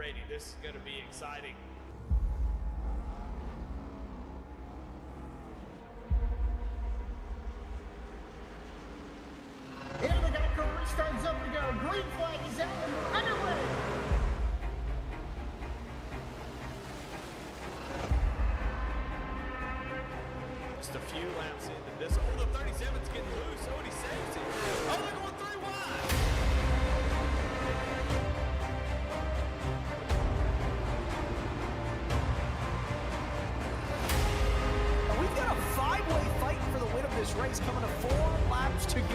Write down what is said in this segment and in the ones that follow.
ready. This is going to be exciting. Here we got a restart zone to go. Green flag is out and we're underway. Just a few laps into this. Oh, the 37's getting loose. Oh, and he saves it. Oh, they're going 3 wide. We've got a 5-way fight for the win of this race coming to 4 laps to go.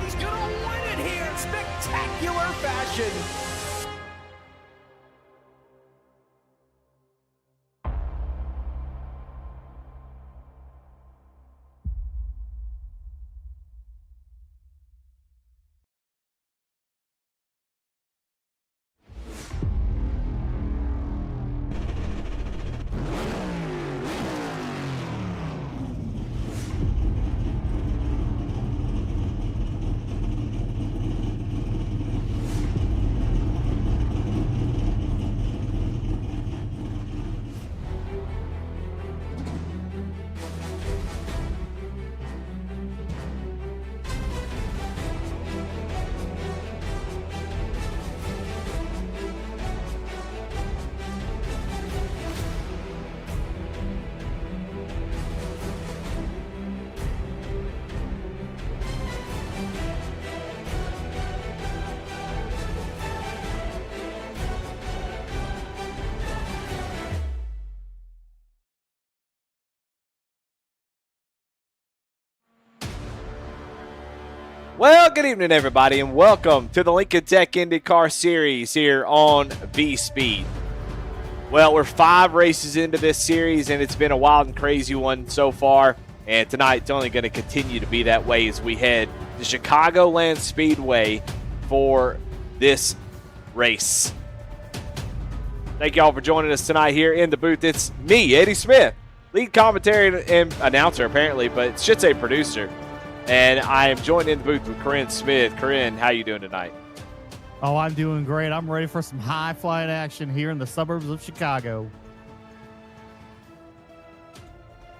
He's gonna win it here in spectacular fashion. Well, good evening, everybody, and welcome to the Lincoln Tech Indycar Series here on V-Speed. Well, we're 5 races into this series, and it's been a wild and crazy one so far. And tonight, it's only going to continue to be that way as we head to Chicagoland Speedway for this race. Thank y'all for joining us tonight here in the booth. It's me, Eddie Smith, lead commentary and announcer, apparently, but it should say producer. And I am joined in the booth with Corinne Smith. Corinne, how you doing tonight? Oh, I'm doing great. I'm ready for some high-flying action here in the suburbs of Chicago.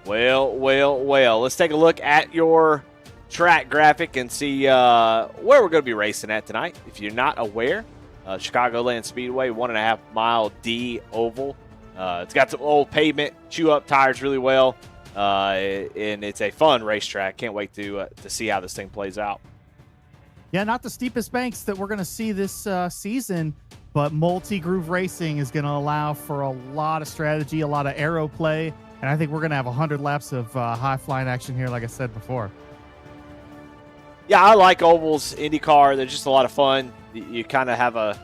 Well. Let's take a look at your track graphic and see where we're going to be racing at tonight. If you're not aware, Chicagoland Speedway, 1.5-mile D oval. It's got some old pavement, chew up tires really well. And it's a fun racetrack. Can't wait to see how this thing plays out. Yeah, not the steepest banks that we're going to see this season, but multi-groove racing is going to allow for a lot of strategy, a lot of aero play, and I think we're going to have 100 laps of high-flying action here, like I said before. Yeah, I like ovals, IndyCar. They're just a lot of fun. You kind of have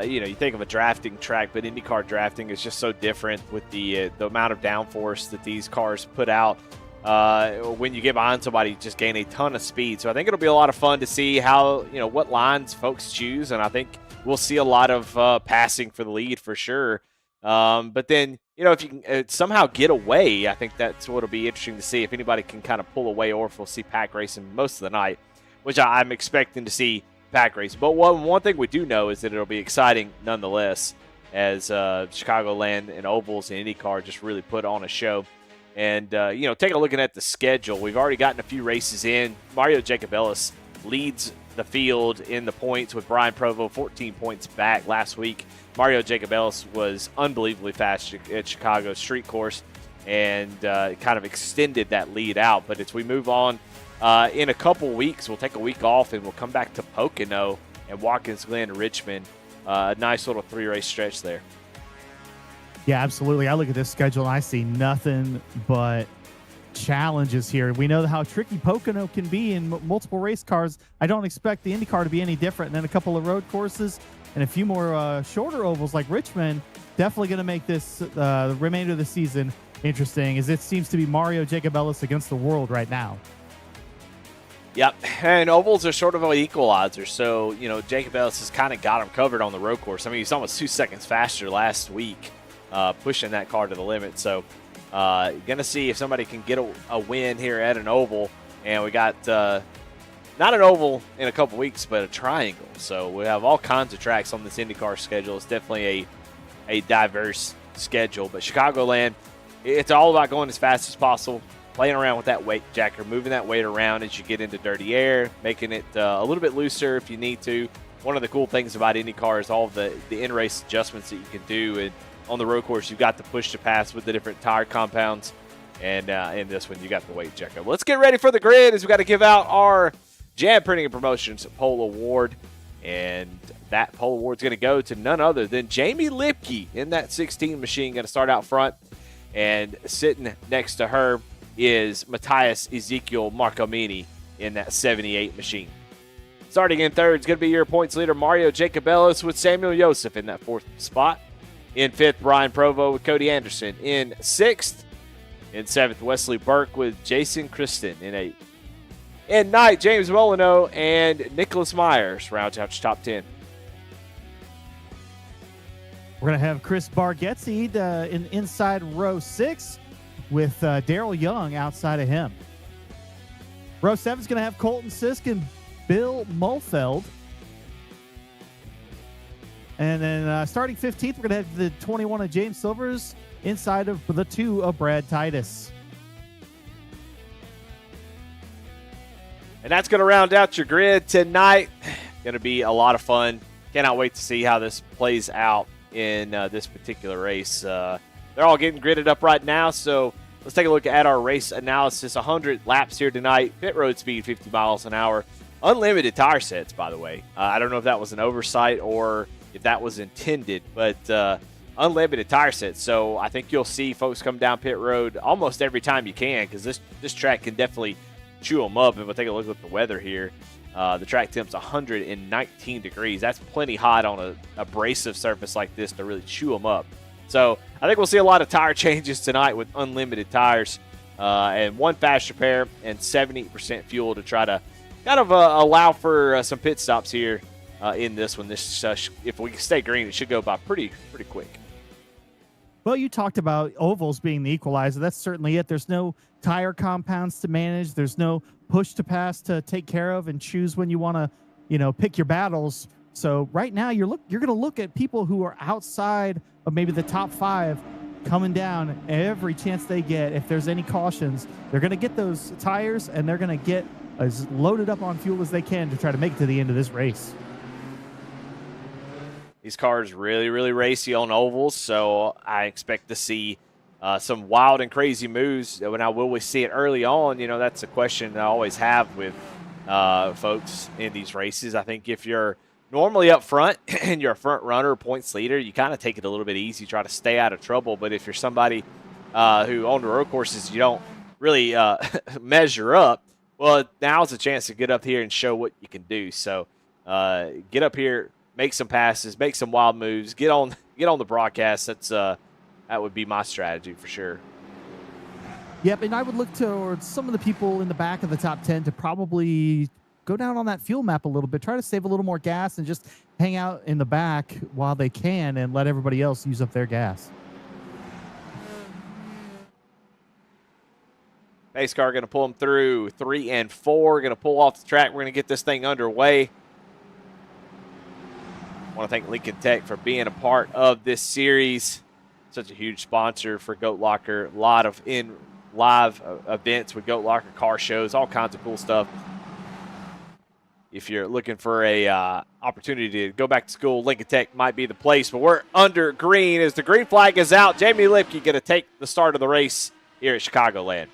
you think of a drafting track, but IndyCar drafting is just so different with the amount of downforce that these cars put out. When you get behind somebody, you just gain a ton of speed. So I think it'll be a lot of fun to see how, what lines folks choose. And I think we'll see a lot of passing for the lead for sure. But then, if you can somehow get away, I think that's what'll be interesting to see if anybody can kind of pull away, or if we'll see pack racing most of the night, which I'm expecting to see pack race. But one thing we do know is that it'll be exciting nonetheless, as Chicagoland and ovals and IndyCar just really put on a show. And take a look at the schedule. We've already gotten a few races in. Mario Jacobellis leads the field in the points with Brian Provo 14 points back last week. Mario Jacobellis was unbelievably fast at Chicago street course and kind of extended that lead out. But as we move on, in a couple weeks, we'll take a week off and we'll come back to Pocono and Watkins Glen, Richmond. A nice little 3-race stretch there. Yeah, absolutely. I look at this schedule and I see nothing but challenges here. We know how tricky Pocono can be in multiple race cars. I don't expect the IndyCar to be any different. And then a couple of road courses and a few more shorter ovals like Richmond, definitely going to make this the remainder of the season interesting, as it seems to be Mario Jacobellis against the world right now. Yep, and ovals are sort of an equalizer. So, Jacob Ellis has kind of got him covered on the road course. I mean, he's almost 2 seconds faster last week, pushing that car to the limit. So, going to see if somebody can get a win here at an oval. And we got not an oval in a couple weeks, but a triangle. So, we have all kinds of tracks on this IndyCar schedule. It's definitely a diverse schedule. But Chicagoland, it's all about going as fast as possible, playing around with that weight jacker, moving that weight around as you get into dirty air, making it a little bit looser if you need to. One of the cool things about IndyCar is all the in-race adjustments that you can do. And on the road course, you've got the push to pass with the different tire compounds. And in this one, you got the weight jacker. Let's get ready for the grid as we got to give out our Jam Printing and Promotions Pole Award. And that pole award is going to go to none other than Jamie Lipke in that 16 machine. Going to start out front. And sitting next to her is Matthias Ezekiel Marcomini in that 78 machine. Starting in third is going to be your points leader, Mario Jacobellis, with Samuel Joseph in that fourth spot. In fifth, Brian Provo with Cody Anderson. In sixth, in seventh, Wesley Burke with Jason Kristen in eighth. In ninth, James Molyneux and Nicholas Myers rounds out your top 10. We're going to have Chris Bargetzi in inside row 6 with Daryl Young outside of him. Row 7 is going to have Colton Sisk and Bill Mulfeld. And then starting 15th, we're going to have the 21 of James Silvers inside of the 2 of Brad Titus. And that's going to round out your grid tonight. Going to be a lot of fun. Cannot wait to see how this plays out in this particular race. They're all getting gridded up right now, so let's take a look at our race analysis. 100 laps here tonight. Pit road speed, 50 miles an hour. Unlimited tire sets, by the way. I don't know if that was an oversight or if that was intended, but unlimited tire sets. So I think you'll see folks come down pit road almost every time you can, because this track can definitely chew them up. If we take a look at the weather here, the track temp's 119 degrees. That's plenty hot on an abrasive surface like this to really chew them up. So I think we'll see a lot of tire changes tonight with unlimited tires and one fast repair and 70% fuel to try to kind of allow for some pit stops here in this one. This if we stay green, it should go by pretty quick. Well, you talked about ovals being the equalizer. That's certainly it. There's no tire compounds to manage. There's no push to pass to take care of and choose when you want to, pick your battles. So right now you're going to look at people who are outside of maybe the top 5 coming down every chance they get. If there's any cautions, they're going to get those tires and they're going to get as loaded up on fuel as they can to try to make it to the end of this race. These cars really, really racy on ovals, so I expect to see some wild and crazy moves. Now, will we see it early on? That's a question I always have with folks in these races. I think if you're normally up front and you're a front runner, points leader, you kind of take it a little bit easy, try to stay out of trouble. But if you're somebody who on the road courses you don't really measure up, well, now's a chance to get up here and show what you can do. So get up here, make some passes, make some wild moves, get on the broadcast. That would be my strategy for sure. Yep, and I would look towards some of the people in the back of the top 10 to probably go down on that fuel map a little bit, try to save a little more gas and just hang out in the back while they can and let everybody else use up their gas. Pace car going to pull them through 3 and 4. Going to pull off the track. We're going to get this thing underway. I want to thank Lincoln Tech for being a part of this series. Such a huge sponsor for Goat Locker. A lot of live events with Goat Locker, car shows, all kinds of cool stuff. If you're looking for a opportunity to go back to school, Lincoln Tech might be the place. But we're under green as the green flag is out. Jamie Lipke going to take the start of the race here at Chicagoland.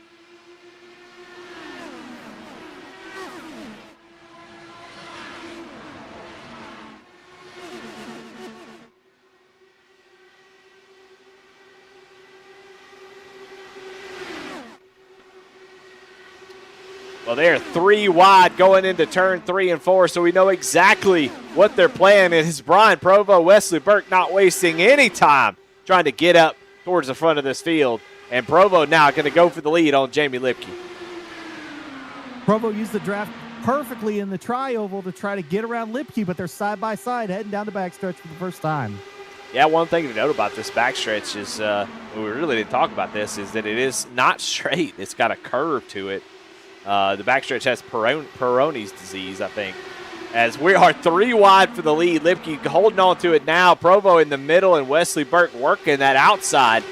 Well, they're 3 wide going into turn 3 and 4, so we know exactly what their plan is. Brian Provo, Wesley Burke not wasting any time trying to get up towards the front of this field. And Provo now going to go for the lead on Jamie Lipke. Provo used the draft perfectly in the tri-oval to try to get around Lipke, but they're side by side heading down the backstretch for the first time. Yeah, one thing to note about this backstretch is, we really didn't talk about this, is that it is not straight. It's got a curve to it. The backstretch has Peyronie's disease, I think. As we are 3 wide for the lead. Lipke holding on to it now. Provo in the middle and Wesley Burke working that outside.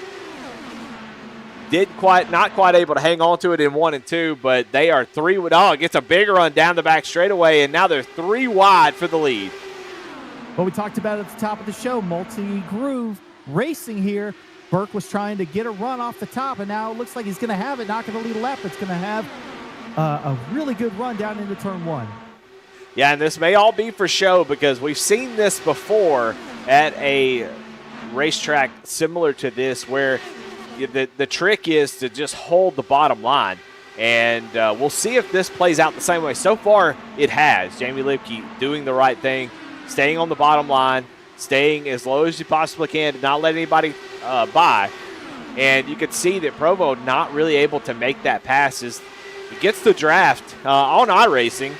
Not quite able to hang on to it in 1 and 2, but they are 3. Oh, gets a bigger run down the back straightaway, and now they're 3 wide for the lead. Well, we talked about it at the top of the show, multi-groove racing here. Burke was trying to get a run off the top, and now it looks like he's going to have it, not going to lead a lap. It's going to have a really good run down into turn 1. Yeah, and this may all be for show because we've seen this before at a racetrack similar to this where the trick is to just hold the bottom line. And we'll see if this plays out the same way. So far, it has. Jamie Lipke doing the right thing, staying on the bottom line, staying as low as you possibly can, not let anybody by. And you can see that Provo not really able to make that pass as it gets the draft on iRacing.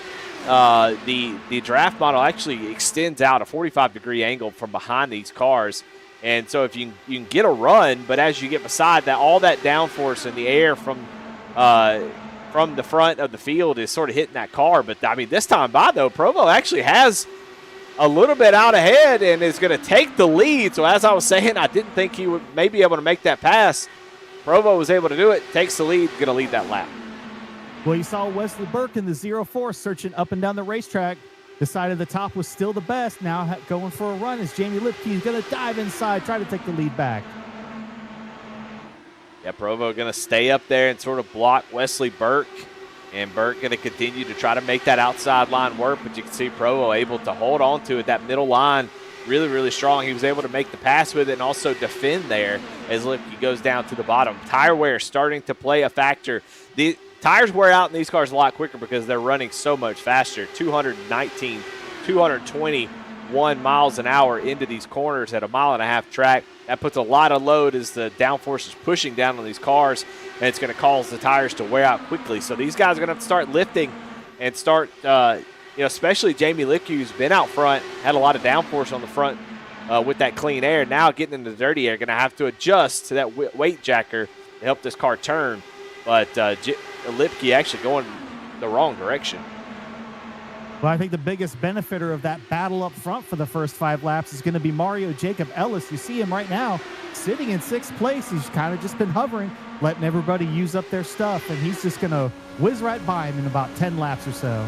The draft model actually extends out a 45-degree angle from behind these cars. And so if you can get a run, but as you get beside that, all that downforce in the air from the front of the field is sort of hitting that car. But, I mean, this time by, though, Provo actually has a little bit out ahead and is going to take the lead. So as I was saying, I didn't think he would maybe be able to make that pass. Provo was able to do it, takes the lead, going to lead that lap. Well, you saw Wesley Burke in the 0-4 searching up and down the racetrack. Decided the top was still the best. Now going for a run as Jamie Lipke is going to dive inside, try to take the lead back. Yeah, Provo going to stay up there and sort of block Wesley Burke. And Burke going to continue to try to make that outside line work. But you can see Provo able to hold on to it. That middle line really, really strong. He was able to make the pass with it and also defend there as Lipke goes down to the bottom. Tire wear starting to play a factor. The tires wear out in these cars a lot quicker because they're running so much faster. 219, 221 miles an hour into these corners at a 1.5-mile track. That puts a lot of load as the downforce is pushing down on these cars, and it's going to cause the tires to wear out quickly. So these guys are going to have to start lifting and start, especially Jamie Lipke, who's been out front, had a lot of downforce on the front with that clean air. Now getting into the dirty air, going to have to adjust to that weight jacker to help this car turn. But Lipke actually going the wrong direction. Well, I think the biggest benefiter of that battle up front for the first 5 laps is going to be Mario Jacob Ellis. You see him right now sitting in 6th place. He's kind of just been hovering, letting everybody use up their stuff, and he's just going to whiz right by him in about 10 laps or so.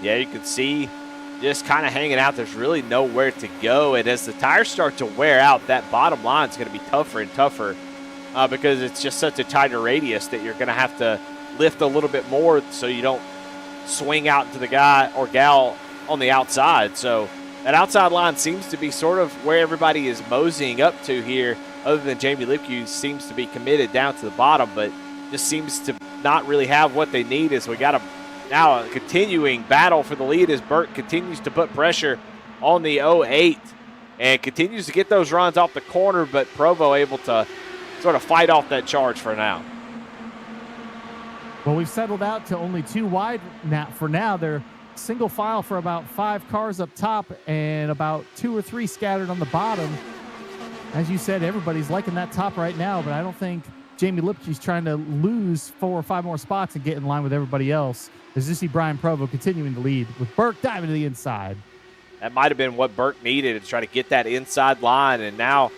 Yeah, you can see just kind of hanging out. There's really nowhere to go. And as the tires start to wear out, that bottom line is going to be tougher and tougher because it's just such a tighter radius that you're going to have to lift a little bit more so you don't swing out into the guy or gal on the outside. So that outside line seems to be sort of where everybody is moseying up to here, other than Jamie Lipke, who seems to be committed down to the bottom, but just seems to not really have what they need. As we got a now a continuing battle for the lead as Burke continues to put pressure on the 08 and continues to get those runs off the corner, but Provo able to sort of fight off that charge for now. Well, we've settled out to only 2 wide for now. They're single file for about 5 cars up top and about 2 or 3 scattered on the bottom. As you said, everybody's liking that top right now, but I don't think Jamie Lipke's trying to lose 4 or 5 more spots and get in line with everybody else. As you see Brian Provo continuing to lead with Burke diving to the inside. That might have been what Burke needed to try to get that inside line, and now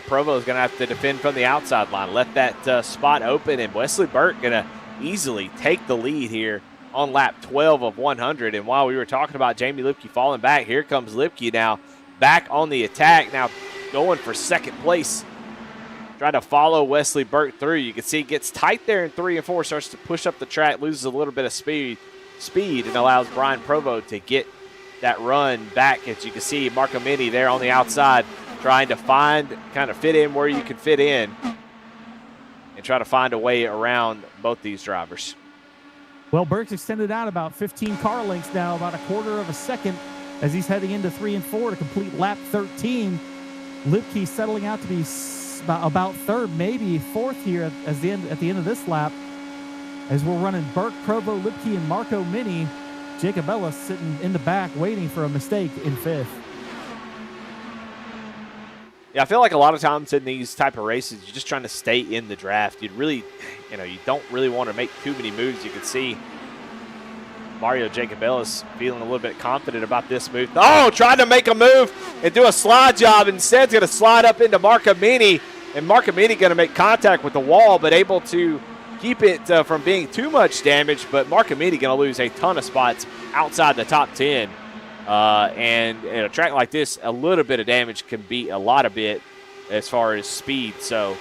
Provo is going to have to defend from the outside line. Left that spot open, and Wesley Burke going to easily take the lead here on lap 12 of 100. And while we were talking about Jamie Lipke falling back, here comes Lipke now back on the attack, now going for 2nd place. Trying to follow Wesley Burke through. You can see he gets tight there in 3 and 4, starts to push up the track, loses a little bit of speed, and allows Brian Provo to get that run back. As you can see, Marco Mini there on the outside trying to kind of fit in where you can fit in and try to find a way around both these drivers. Well, Burke's extended out about 15 car lengths now, about 1/4 of a second as he's heading into 3 and 4 to complete lap 13. Lipke settling out to be Burke's about third, maybe fourth here at the end of this lap. As we're running Burke, Provo, Lipke, and Marco Mini, Jacob Ellis sitting in the back waiting for a mistake in fifth. Yeah, I feel like a lot of times in these type of races, you're just trying to stay in the draft. You'd really, you don't really want to make too many moves. You can see Mario Jacob Ellis feeling a little bit confident about this move. Oh, trying to make a move and do a slide job. Instead, it's going to slide up into Marco Mini, and Marco Mini going to make contact with the wall, but able to keep it from being too much damage. But Marco Mini going to lose a ton of spots outside the top 10. And in a track like this, a little bit of damage can be a lot of bit as far as speed. So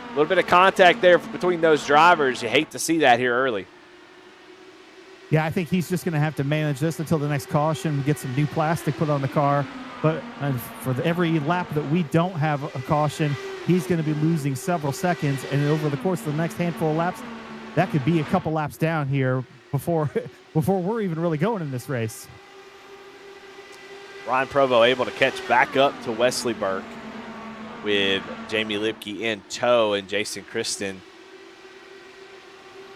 a little bit of contact there between those drivers. You hate to see that here early. Yeah, I think he's just going to have to manage this until the next caution, get some new plastic put on the car. But for every lap that we don't have a caution, he's going to be losing several seconds. And over the course of the next handful of laps, that could be a couple laps down here before we're even really going in this race. Ryan Provo able to catch back up to Wesley Burke with Jamie Lipke in tow, and Jason Kristen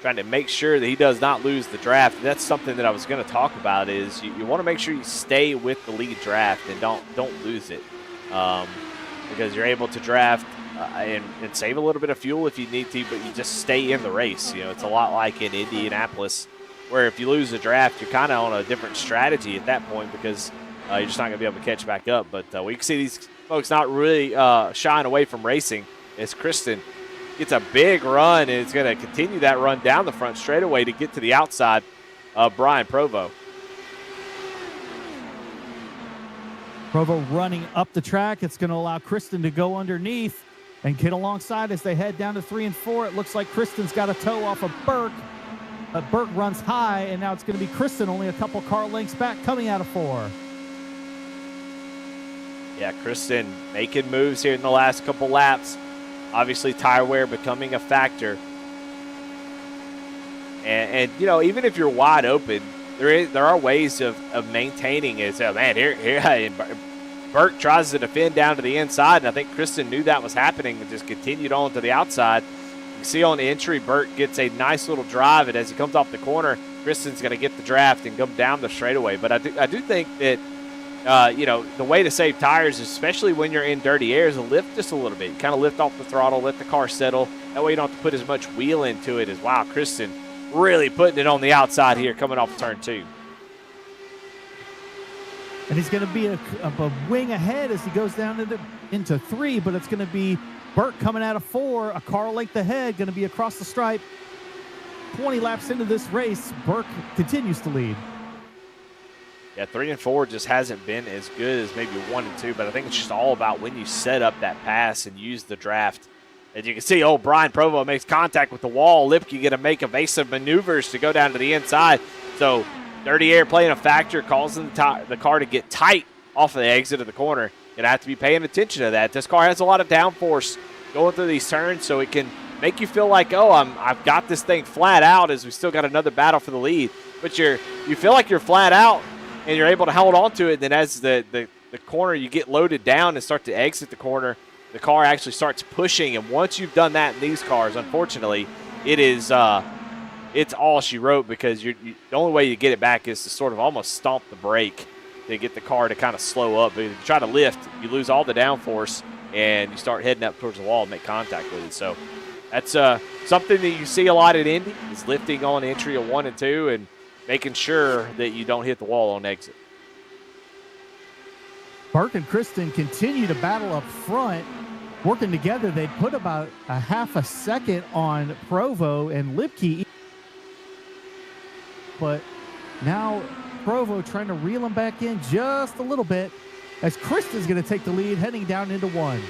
trying to make sure that he does not lose the draft. And that's something that I was going to talk about is you want to make sure you stay with the lead draft and don't lose it because you're able to draft and save a little bit of fuel if you need to, but you just stay in the race. It's a lot like in Indianapolis where if you lose the draft, you're kind of on a different strategy at that point because you're just not going to be able to catch back up. But we can see these folks not really shying away from racing as Kristen gets a big run, and it's going to continue that run down the front straightaway to get to the outside of Brian Provo. Provo running up the track. It's going to allow Kristen to go underneath and get alongside as they head down to 3 and 4. It looks like Kristen's got a tow off of Burke. But Burke runs high, and now it's going to be Kristen only a couple car lengths back coming out of 4. Yeah, Kristen making moves here in the last couple laps. Obviously, tire wear becoming a factor. And even if you're wide open, there are ways of maintaining it. So, man, here Burke tries to defend down to the inside, and I think Kristen knew that was happening and just continued on to the outside. You can see on the entry, Burke gets a nice little drive, and as he comes off the corner, Kristen's going to get the draft and come down the straightaway. But I do think that the way to save tires, especially when you're in dirty air, is to lift just a little bit. You kind of lift off the throttle, let the car settle. That way you don't have to put as much wheel into it as, wow, Kristen really putting it on the outside here coming off turn 2. And he's going to be a wing ahead as he goes down into 3, but it's going to be Burke coming out of 4, a car length ahead, going to be across the stripe. 20 laps into this race, Burke continues to lead. Yeah, 3 and 4 just hasn't been as good as maybe 1 and 2, but I think it's just all about when you set up that pass and use the draft. As you can see, Brian Provo makes contact with the wall. Lipke going to make evasive maneuvers to go down to the inside. So dirty air playing a factor, causing the car to get tight off of the exit of the corner. Going to have to be paying attention to that. This car has a lot of downforce going through these turns, so it can make you feel like, I've got this thing flat out as we still got another battle for the lead. But you feel like you're flat out, and you're able to hold on to it. Then as the corner, you get loaded down and start to exit the corner, the car actually starts pushing. And once you've done that in these cars, unfortunately, it's all she wrote because the only way you get it back is to sort of almost stomp the brake to get the car to kind of slow up. But if you try to lift, you lose all the downforce, and you start heading up towards the wall and make contact with it. So that's something that you see a lot at Indy is lifting on entry of 1 and 2 and making sure that you don't hit the wall on exit. Burke and Kristen continue to battle up front. Working together, they put about a half a second on Provo and Lipke. But now Provo trying to reel him back in just a little bit as Kristen's going to take the lead heading down into 1.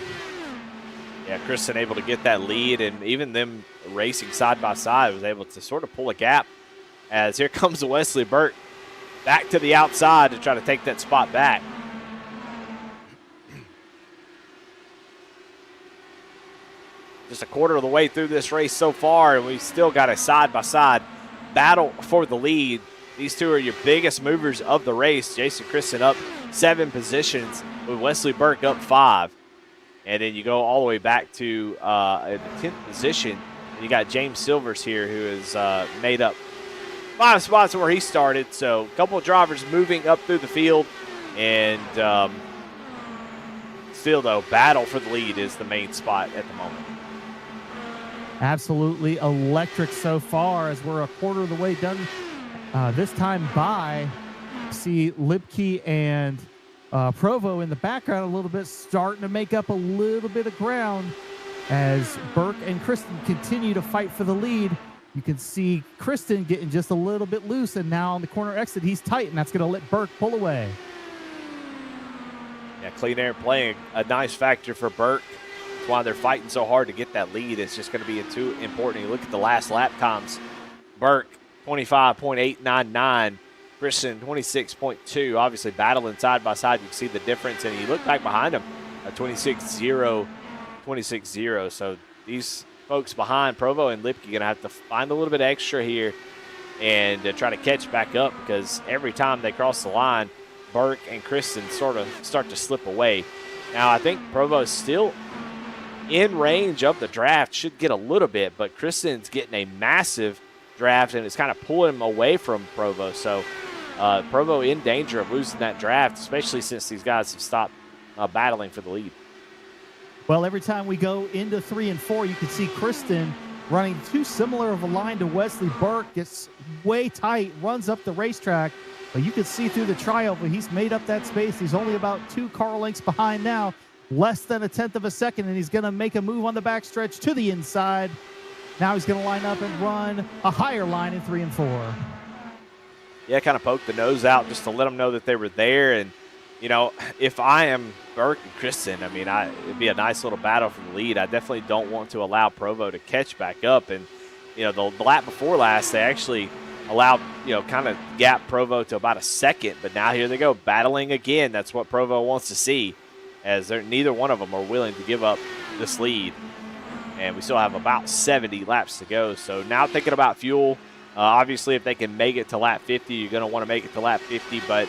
Yeah, Kristen able to get that lead, and even them racing side by side was able to sort of pull a gap. As here comes Wesley Burke back to the outside to try to take that spot back. Just a quarter of the way through this race so far, and we've still got a side-by-side battle for the lead. These two are your biggest movers of the race. Jason Kristen up 7 positions with Wesley Burke up 5. And then you go all the way back to the 10th position, and you got James Silvers here, who has made up 5 spots where he started. So a couple of drivers moving up through the field, and still, though, battle for the lead is the main spot at the moment. Absolutely electric so far as we're a quarter of the way done. This time by, see Lipke and Provo in the background a little bit, starting to make up a little bit of ground as Burke and Kristen continue to fight for the lead. You can see Kristen getting just a little bit loose, and now on the corner exit, he's tight, and that's going to let Burke pull away. Yeah, clean air playing a nice factor for Burke. That's why they're fighting so hard to get that lead. It's just going to be too important. You look at the last lap times. Burke, 25.899. Kristen, 26.2. Obviously battling side by side. You can see the difference. And you look back behind them, 26.0, 26.0. So these folks behind Provo and Lipke going to have to find a little bit extra here and try to catch back up, because every time they cross the line, Burke and Kristen sort of start to slip away. Now, I think Provo is still in range of the draft, should get a little bit, but Kristen's getting a massive draft, and it's kind of pulling him away from Provo. So Provo in danger of losing that draft, especially since these guys have stopped battling for the lead. Well, every time we go into 3 and 4, you can see Kristen running too similar of a line to Wesley. Burke gets way tight, runs up the racetrack, but you can see through the trioval, he's made up that space. He's only about 2 car lengths behind now, less than 1/10 of a second, and he's going to make a move on the backstretch to the inside. Now he's going to line up and run a higher line in 3 and 4. Yeah, kind of poke the nose out just to let them know that they were there. And, you know, if I am Burke and Kristen, I mean, it'd be a nice little battle for the lead. I definitely don't want to allow Provo to catch back up. And, you know, the lap before last, they actually allowed, you know, kind of gap Provo to about a second. But now here they go, battling again. That's what Provo wants to see, as neither one of them are willing to give up this lead. And we still have about 70 laps to go. So now thinking about fuel, obviously if they can make it to lap 50, you're going to want to make it to lap 50. But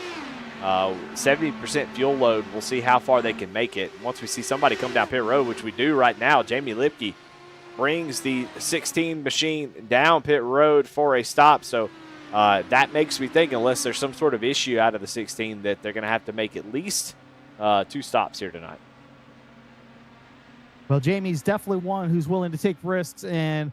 70% fuel load, we'll see how far they can make it. Once we see somebody come down pit road, which we do right now, Jamie Lipke brings the 16 machine down pit road for a stop. So that makes me think, unless there's some sort of issue out of the 16, that they're going to have to make at least 2 stops here tonight. Well, Jamie's definitely one who's willing to take risks and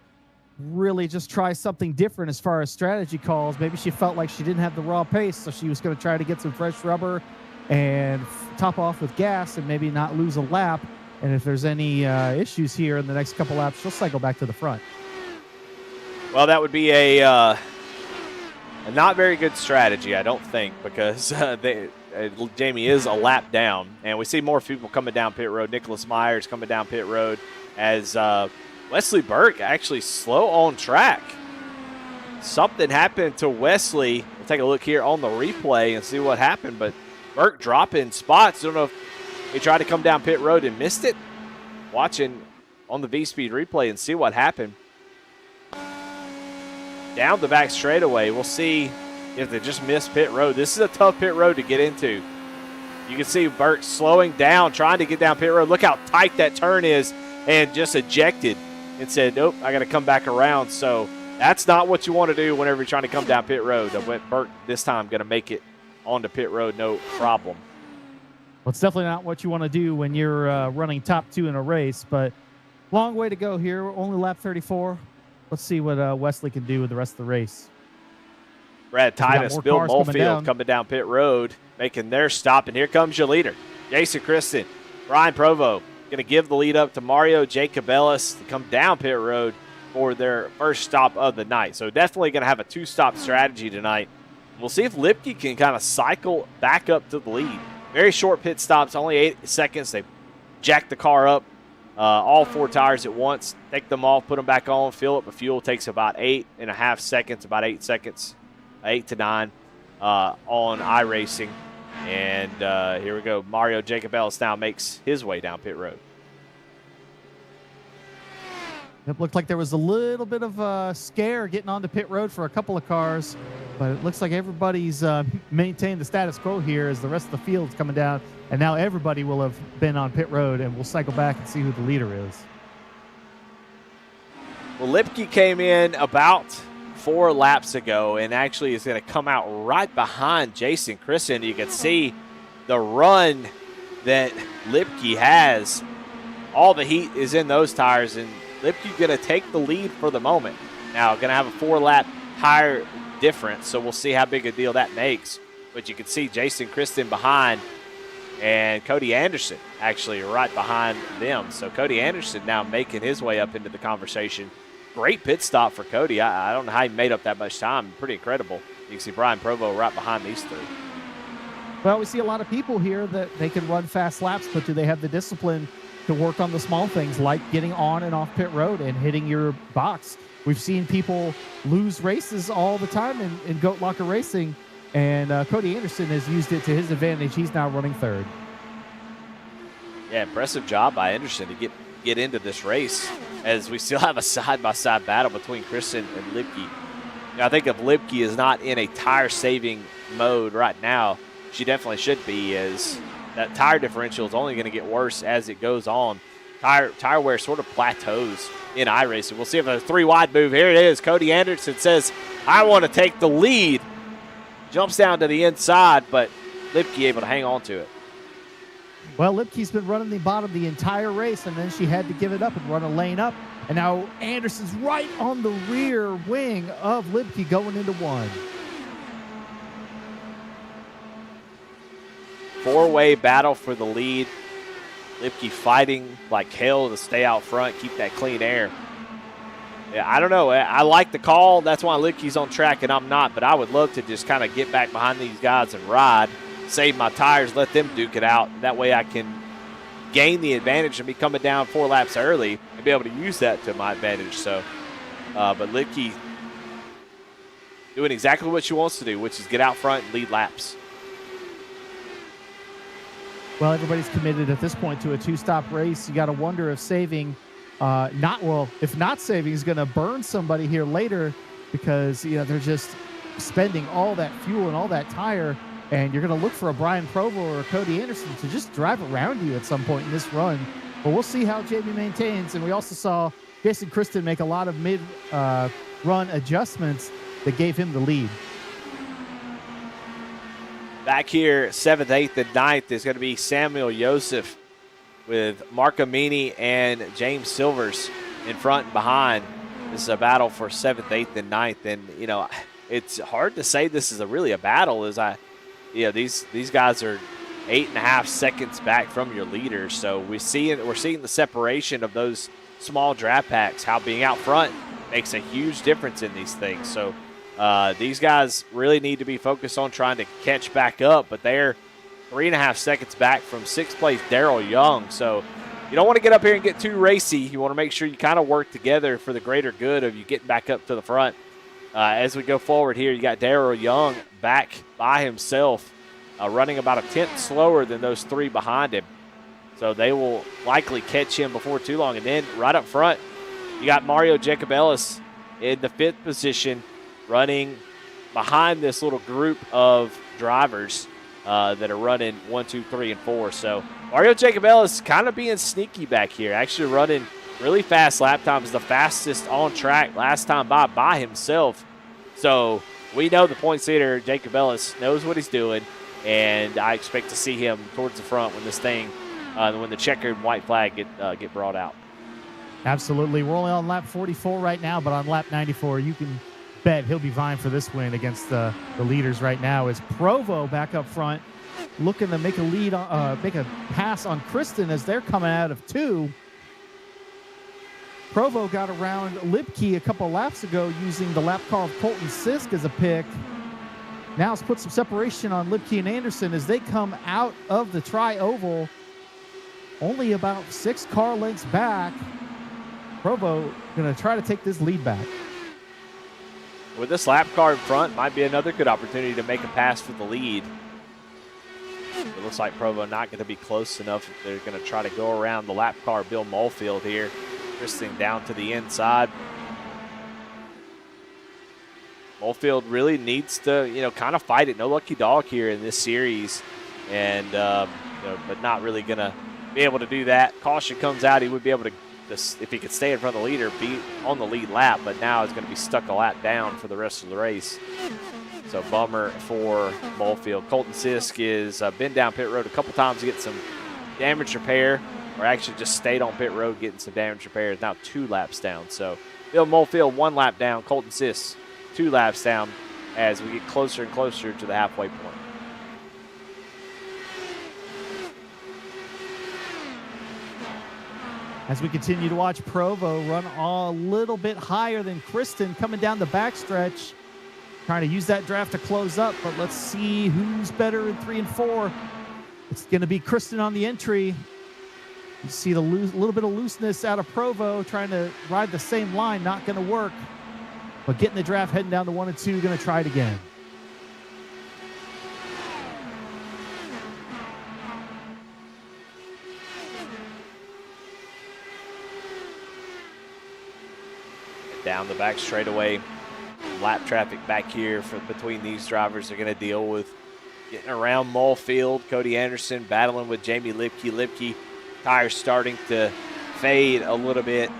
really just try something different as far as strategy calls. Maybe she felt like she didn't have the raw pace, so she was going to try to get some fresh rubber and top off with gas and maybe not lose a lap. And if there's any issues here in the next couple laps, she'll cycle back to the front. Well, that would be a not very good strategy, I don't think, because Jamie is a lap down. And we see more people coming down pit road. Nicholas Myers coming down pit road as Wesley Burke actually slow on track. Something happened to Wesley. We'll take a look here on the replay and see what happened. But Burke dropping spots. I don't know if he tried to come down pit road and missed it. Watching on the V-Speed replay and see what happened. Down the back straightaway. We'll see if they just missed pit road. This is a tough pit road to get into. You can see Burke slowing down, trying to get down pit road. Look how tight that turn is, and just ejected and said, nope, I got to come back around. So that's not what you want to do whenever you're trying to come down pit road. Burke this time going to make it onto pit road, no problem. Well, it's definitely not what you want to do when you're running top 2 in a race, but long way to go here. Only lap 34. Let's see what Wesley can do with the rest of the race. Brad Titus, Bill Molefield coming down pit road, making their stop. And here comes your leader, Jason Kristen. Brian Provo going to give the lead up to Mario Jacobellis to come down pit road for their first stop of the night. So definitely going to have a 2-stop strategy tonight. We'll see if Lipke can kind of cycle back up to the lead. Very short pit stops, only 8 seconds. They jack the car up, all 4 tires at once, take them off, put them back on, fill up the fuel. Takes about 8.5 seconds, about 8 seconds, 8 to 9 on iRacing. And here we go. Mario Jacobellis now makes his way down pit road. It looked like there was a little bit of a scare getting onto pit road for a couple of cars, but it looks like everybody's maintained the status quo here as the rest of the field's coming down, and now everybody will have been on pit road, and we'll cycle back and see who the leader is. Well, Lipke came in about 4 laps ago and actually is going to come out right behind Jason Christen. You can see the run that Lipke has. All the heat is in those tires, and Lipke's going to take the lead for the moment. Now, going to have a 4-lap tire difference, so we'll see how big a deal that makes. But you can see Jason Christen behind and Cody Anderson actually right behind them. So Cody Anderson now making his way up into the conversation. Great pit stop for Cody. I don't know how he made up that much time. Pretty incredible. You can see Brian Provo right behind these 3. Well, we see a lot of people here that they can run fast laps, but do they have the discipline to work on the small things like getting on and off pit road and hitting your box? We've seen people lose races all the time in Goat Locker Racing, and Cody Anderson has used it to his advantage. He's now running 3rd. Yeah, impressive job by Anderson to get into this race, as we still have a side-by-side battle between Christen and Lipke. I think if Lipke is not in a tire-saving mode right now, she definitely should be, as that tire differential is only going to get worse as it goes on. Tire wear sort of plateaus in iRacing. We'll see if a 3-wide move. Here it is. Cody Anderson says, I want to take the lead. Jumps down to the inside, but Lipke able to hang on to it. Well, Lipke's been running the bottom the entire race, and then she had to give it up and run a lane up. And now Anderson's right on the rear wing of Lipke going into 1. 4-way battle for the lead. Lipke fighting like hell to stay out front, keep that clean air. Yeah, I don't know. I like the call. That's why Lipke's on track and I'm not, but I would love to just kind of get back behind these guys and ride, save my tires, let them duke it out. That way I can gain the advantage and be coming down 4 laps early and be able to use that to my advantage. So, but Lipke doing exactly what she wants to do, which is get out front and lead laps. Well, everybody's committed at this point to a 2-stop race. You got to wonder if saving, if not saving is going to burn somebody here later, because they're just spending all that fuel and all that tire, and you're going to look for a Brian Provo or a Cody Anderson to just drive around you at some point in this run. But we'll see how Jamie maintains. And we also saw Jason Christen make a lot of mid-run adjustments that gave him the lead. Back here, 7th, 8th, and 9th is going to be Samuel Joseph with Mark Amini and James Silvers in front and behind. This is a battle for 7th, 8th, and 9th. And, it's hard to say this is really a battle, as these guys are 8.5 seconds back from your leaders. So we're seeing the separation of those small draft packs, how being out front makes a huge difference in these things. So these guys really need to be focused on trying to catch back up, but they're 3.5 seconds back from 6th place Darrell Young. So you don't want to get up here and get too racy. You want to make sure you kind of work together for the greater good of you getting back up to the front. As we go forward here, you got Darrell Young back by himself, running about a 10th slower than those 3 behind him. So they will likely catch him before too long. And then right up front, you got Mario Jacobellis in the 5th position, running behind this little group of drivers that are running 1, 2, 3, and 4. So Mario Jacobellis kind of being sneaky back here, actually running really fast lap times, the fastest on track last time by himself. So we know the points leader, Jacobellis, knows what he's doing, and I expect to see him towards the front when when the checkered white flag get brought out. Absolutely. We're only on lap 44 right now, but on lap 94, you can bet he'll be vying for this win against the leaders right now. As Provo back up front, looking to make a pass on Christen as they're coming out of 2. Provo got around Lipke a couple laps ago using the lap car of Colton Sisk as a pick. Now it's put some separation on Lipke and Anderson as they come out of the tri-oval, only about 6 car lengths back. Provo going to try to take this lead back. With this lap car in front, might be another good opportunity to make a pass for the lead. It looks like Provo not going to be close enough. They're going to try to go around the lap car Bill Mulfield here. Kristen down to the inside. Molefield really needs to, kind of fight it. No lucky dog here in this series. And, but not really going to be able to do that. Caution comes out. He would be able to, if he could stay in front of the leader, be on the lead lap. But now he's going to be stuck a lap down for the rest of the race. So bummer for Molefield. Colton Sisk has been down pit road a couple times to get some damage repair, or actually just stayed on pit road getting some damage repair. Is now 2 laps down. So Bill Molefield 1 lap down. Colton Sisk 2 laps down as we get closer and closer to the halfway point. As we continue to watch Provo run a little bit higher than Kristen coming down the backstretch. Trying to use that draft to close up, but let's see who's better in 3 and 4. It's going to be Kristen on the entry. You see the little bit of looseness out of Provo, trying to ride the same line, not going to work. But getting the draft, heading down to 1 and 2, going to try it again. Down the back straightaway. Lap traffic back here between these drivers. They're going to deal with getting around Molefield. Cody Anderson battling with Jamie Lipke. Lipke tires starting to fade a little bit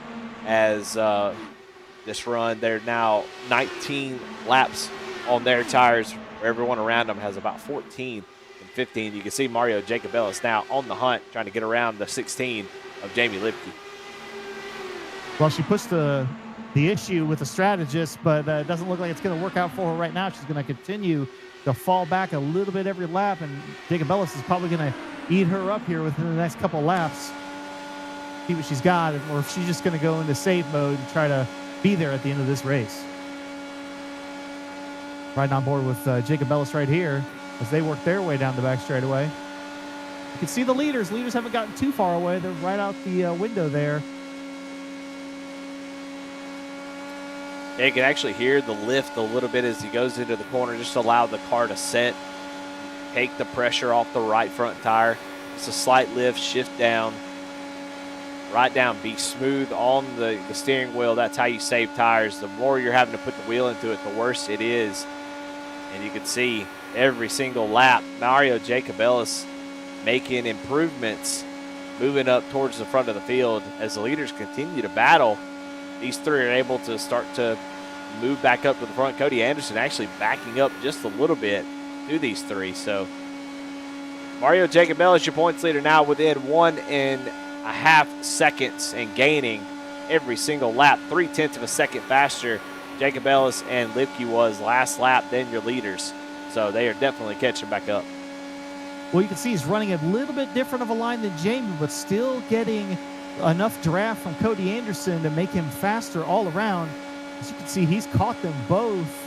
as this run. They're now 19 laps on their tires, where everyone around them has about 14 and 15. You can see Mario Jacobellis now on the hunt, trying to get around the 16 of Jamie Lipke. Well, she pushed the issue with the strategist, but it doesn't look like it's going to work out for her right now. She's going to continue to fall back a little bit every lap, and Jacobellis is probably going to eat her up here within the next couple laps. See what she's got, or if she's just going to go into save mode and try to be there at the end of this race. Riding on board with Jacobellis right here as they work their way down the back straightaway. You can see the leaders. Leaders haven't gotten too far away. They're right out the window there. Yeah, you can actually hear the lift a little bit as he goes into the corner, just to allow the car to set, take the pressure off the right front tire. It's a slight lift, shift down, right down, be smooth on the steering wheel. That's how you save tires. The more you're having to put the wheel into it, the worse it is. And you can see every single lap, Mario Jacobellis making improvements, moving up towards the front of the field as the leaders continue to battle. These three are able to start to move back up to the front. Cody Anderson actually backing up just a little bit to these three. So Mario Jacobellis, your points leader, now within 1.5 seconds and gaining every single lap, 0.3 of a second faster. Jacobellis and Lipke was last lap, then your leaders. So they are definitely catching back up. Well, you can see he's running a little bit different of a line than Jamie, but still getting enough draft from Cody Anderson to make him faster all around. As you can see, he's caught them both,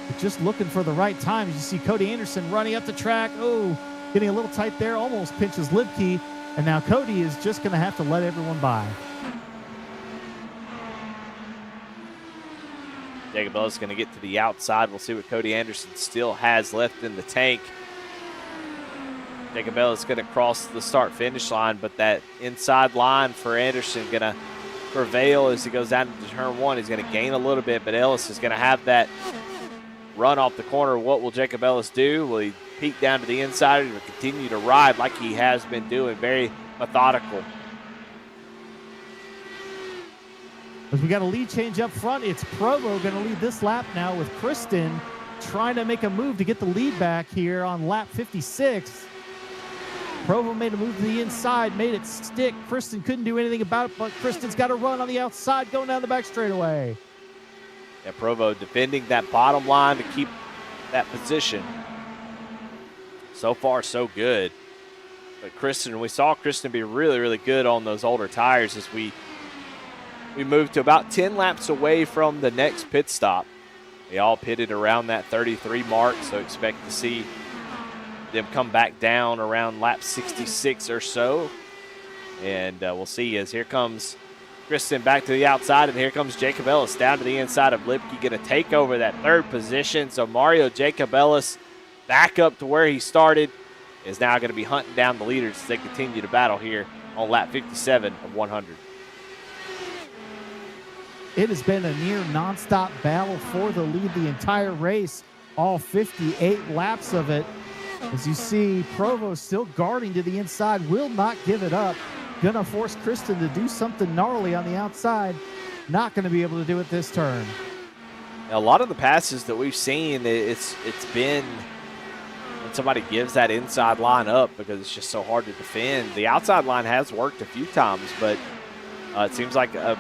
but just looking for the right time. As you see Cody Anderson running up the track. Oh, getting a little tight there, almost pinches Lipke. And now Cody is just going to have to let everyone by. Jacobellis is going to get to the outside. We'll see what Cody Anderson still has left in the tank. Jacobellis is going to cross the start-finish line, but that inside line for Anderson going to prevail as he goes down to turn 1. He's going to gain a little bit, but Ellis is going to have that run off the corner. What will Jacobellis do? Will he peek down to the inside or continue to ride like he has been doing? Very methodical. As we got a lead change up front, it's Provo going to lead this lap now with Kristen trying to make a move to get the lead back here on lap 56. Provo made a move to the inside, made it stick. Kristen couldn't do anything about it, but Kristen's got a run on the outside going down the back straightaway. Yeah, Provo defending that bottom line to keep that position. So far, so good. But Kristen, we saw Kristen be really, really good on those older tires as we moved to about 10 laps away from the next pit stop. They all pitted around that 33 mark, so expect to see them come back down around lap 66 or so. And we'll see as here comes Kristen back to the outside, and here comes Jacobellis down to the inside of Lipke, going to take over that third position. So Mario Jacobellis back up to where he started is now going to be hunting down the leaders as they continue to battle here on lap 57 of 100. it has been a near nonstop battle for the lead the entire race, all 58 laps of it. As you see, Provo still guarding to the inside, will not give it up. Gonna force Kristen to do something gnarly on the outside. Not going to be able to do it this turn. A lot of the passes that we've seen, it's been when somebody gives that inside line up because it's just so hard to defend. The outside line has worked a few times, but it seems like the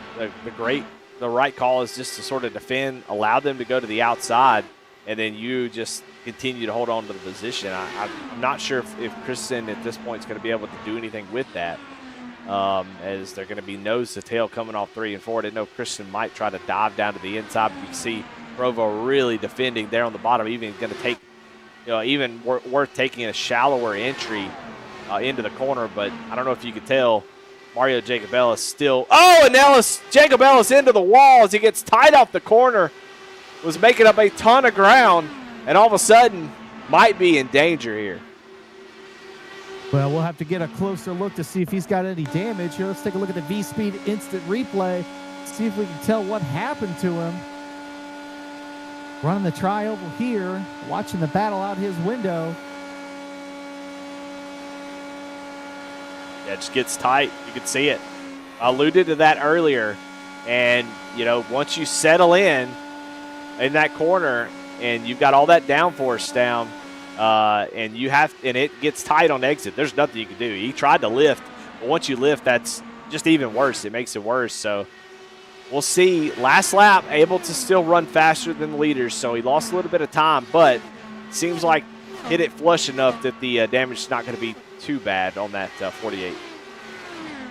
right call is just to sort of defend, allow them to go to the outside, and then you just continue to hold on to the position. I'm not sure if Kristen at this point is going to be able to do anything with that, as they're going to be nose to tail coming off 3 and 4. I didn't know if Kristen might try to dive down to the inside, but you can see Provo really defending there on the bottom, even going to take, even worth taking a shallower entry into the corner. But I don't know if you could tell, Mario Jacobellis still. Oh, and now Jacobellis into the wall as he gets tied off the corner. Was making up a ton of ground, and all of a sudden might be in danger here. Well, we'll have to get a closer look to see if he's got any damage here. Let's take a look at the V-Speed instant replay, see if we can tell what happened to him. Running the tri-oval here, watching the battle out his window. Yeah, it just gets tight. You can see it. I alluded to that earlier. And, once you settle in that corner and you've got all that downforce down, and it gets tight on exit, there's nothing you can do. He tried to lift, but once you lift, that's just even worse. It makes it worse. So we'll see. Last lap, able to still run faster than the leaders, so he lost a little bit of time, but seems like hit it flush enough that the damage is not going to be too bad on that 48.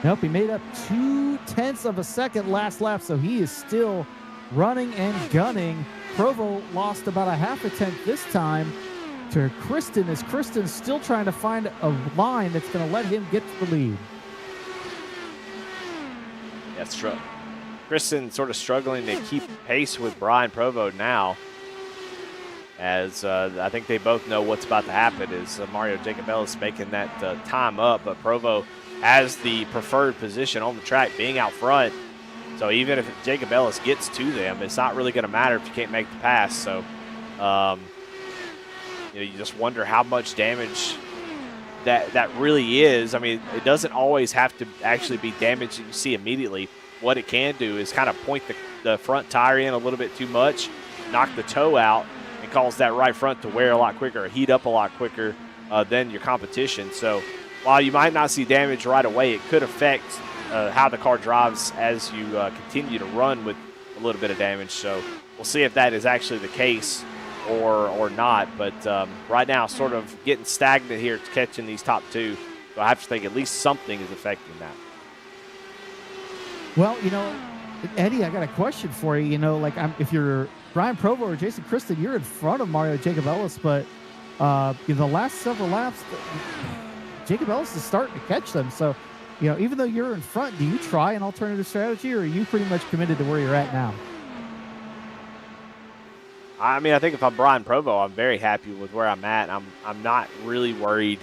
Nope, he made up 0.2 of a second last lap, so he is still running and gunning. Provo lost about 0.5 tenth this time to Kristen, as Kristen's still trying to find a line that's going to let him get to the lead. That's true. Kristen sort of struggling to keep pace with Brian Provo now, as I think they both know what's about to happen is Mario Jacobellis making that time up, but Provo has the preferred position on the track, being out front. So even if Jacobellis gets to them, it's not really going to matter if you can't make the pass. So you just wonder how much damage that really is. I mean, it doesn't always have to actually be damage that you see immediately. What it can do is kind of point the front tire in a little bit too much, knock the toe out, and cause that right front to wear a lot quicker or heat up a lot quicker than your competition. So while you might not see damage right away, it could affect how the car drives as you continue to run with a little bit of damage. So we'll see if that is actually the case or not. But right now, sort of getting stagnant here, catching these top two. So I have to think at least something is affecting that. Well, Eddie, I got a question for you. If you're Brian Provo or Jason Kristen, you're in front of Mario Jacobellis, but in the last several laps, Jacobellis is starting to catch them. So, even though you're in front, do you try an alternative strategy, or are you pretty much committed to where you're at now? I mean, I think if I'm Brian Provo, I'm very happy with where I'm at. I'm not really worried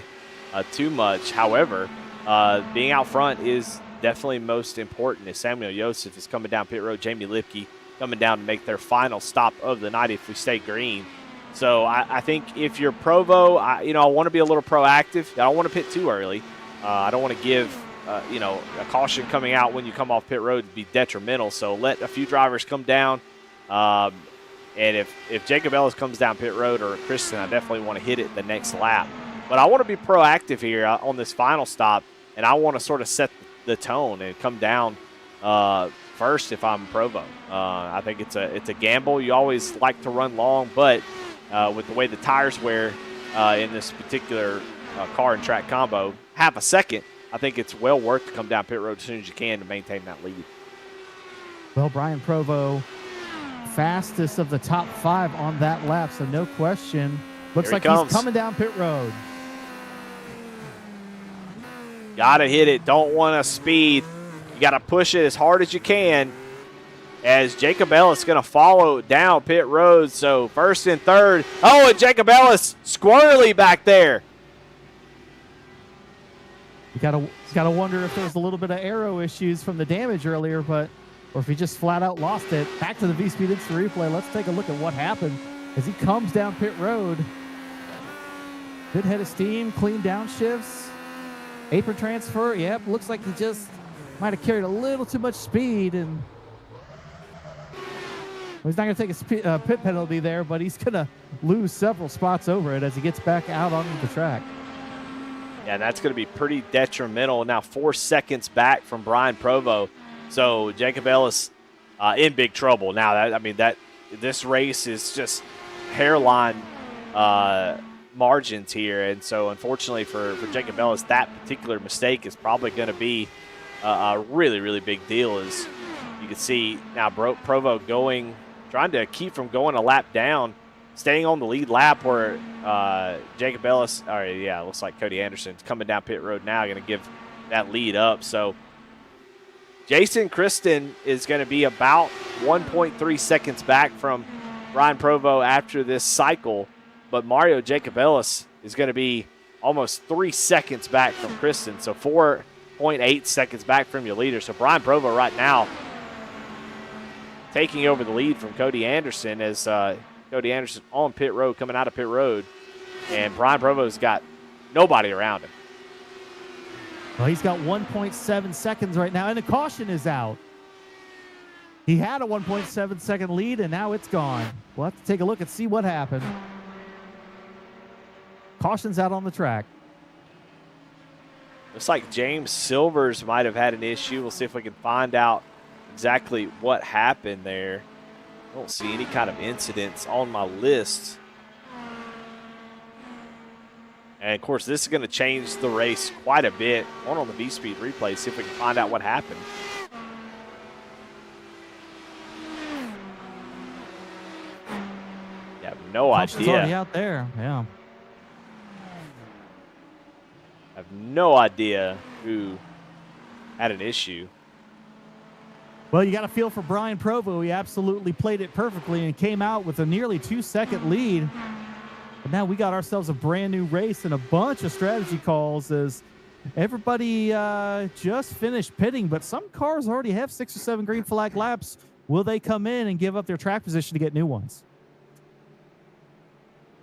too much. However, being out front is definitely most important, as Samuel Joseph is coming down pit road, Jamie Lipke coming down to make their final stop of the night if we stay green. So I think if you're Provo, I want to be a little proactive. I don't want to pit too early. I don't want to give, a caution coming out when you come off pit road to be detrimental. So let a few drivers come down. And if Jacob Ellis comes down pit road or Kristen, I definitely want to hit it the next lap. But I want to be proactive here on this final stop, and I want to sort of set the tone and come down first if I'm Provo. I think it's a gamble. You always like to run long, but with the way the tires wear in this particular car and track combo, half a second, I think it's well worth to come down pit road as soon as you can to maintain that lead. Well, Brian Provo, fastest of the top 5 on that lap, so no question. Looks like he's coming down pit road. Got to hit it. Don't want to speed. You got to push it as hard as you can, as Jacob Ellis is going to follow down pit road. So first and third. Oh, and Jacob Ellis squirrely back there. You gotta wonder if there was a little bit of aero issues from the damage earlier, but or if he just flat out lost it. Back to the V-Speed Instant Replay. Let's take a look at what happened as he comes down pit road. Good head of steam, clean downshifts, apron transfer. Yep, looks like he just might have carried a little too much speed, and he's not going to take a pit penalty there, but he's going to lose several spots over it as he gets back out onto the track. Yeah, that's going to be pretty detrimental. Now 4 seconds back from Brian Provo. So Jacob Ellis in big trouble. Now, this race is just hairline margins here. And so, unfortunately for Jacob Ellis, that particular mistake is probably going to be a really, really big deal. As you can see now, Provo trying to keep from going a lap down, staying on the lead lap where Jacob Ellis, it looks like Cody Anderson's coming down pit road now, going to give that lead up. So Jason Kristen is going to be about 1.3 seconds back from Brian Provo after this cycle, but Mario Jacob Ellis is going to be almost 3 seconds back from Kristen, so 4.8 seconds back from your leader. So Brian Provo right now taking over the lead from Cody Anderson as Cody Anderson on pit road, coming out of pit road, and Brian Provo's got nobody around him. Well, he's got 1.7 seconds right now, and the caution is out. He had a 1.7 second lead, and now it's gone. We'll have to take a look and see what happened. Caution's out on the track. Looks like James Silvers might have had an issue. We'll see if we can find out exactly what happened there. I don't see any kind of incidents on my list. And, of course, this is going to change the race quite a bit. Going on the V-Speed replay, see if we can find out what happened. You have no Caution's idea. already out there, yeah. I have no idea who had an issue. Well, you got to feel for Brian Provo. He absolutely played it perfectly and came out with a nearly 2 second lead. But now we got ourselves a brand new race and a bunch of strategy calls as everybody just finished pitting, but some cars already have 6 or 7 green flag laps. Will they come in and give up their track position to get new ones?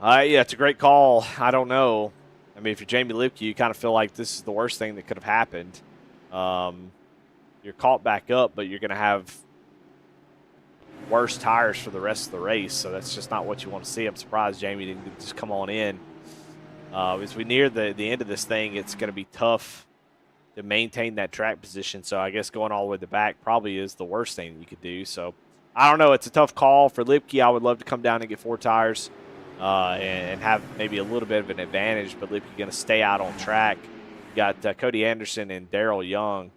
Yeah, it's a great call. I don't know. I mean, if you're Jamie Lipke, you kind of feel like this is the worst thing that could have happened. You're caught back up, but you're going to have worse tires for the rest of the race, so that's just not what you want to see. I'm surprised Jamie didn't just come on in. As we near the end of this thing, it's going to be tough to maintain that track position, so I guess going all the way to the back probably is the worst thing that you could do. So I don't know. It's a tough call for Lipke. I would love to come down and get 4 tires and have maybe a little bit of an advantage, but Lipke going to stay out on track. You got Cody Anderson and Darrell Young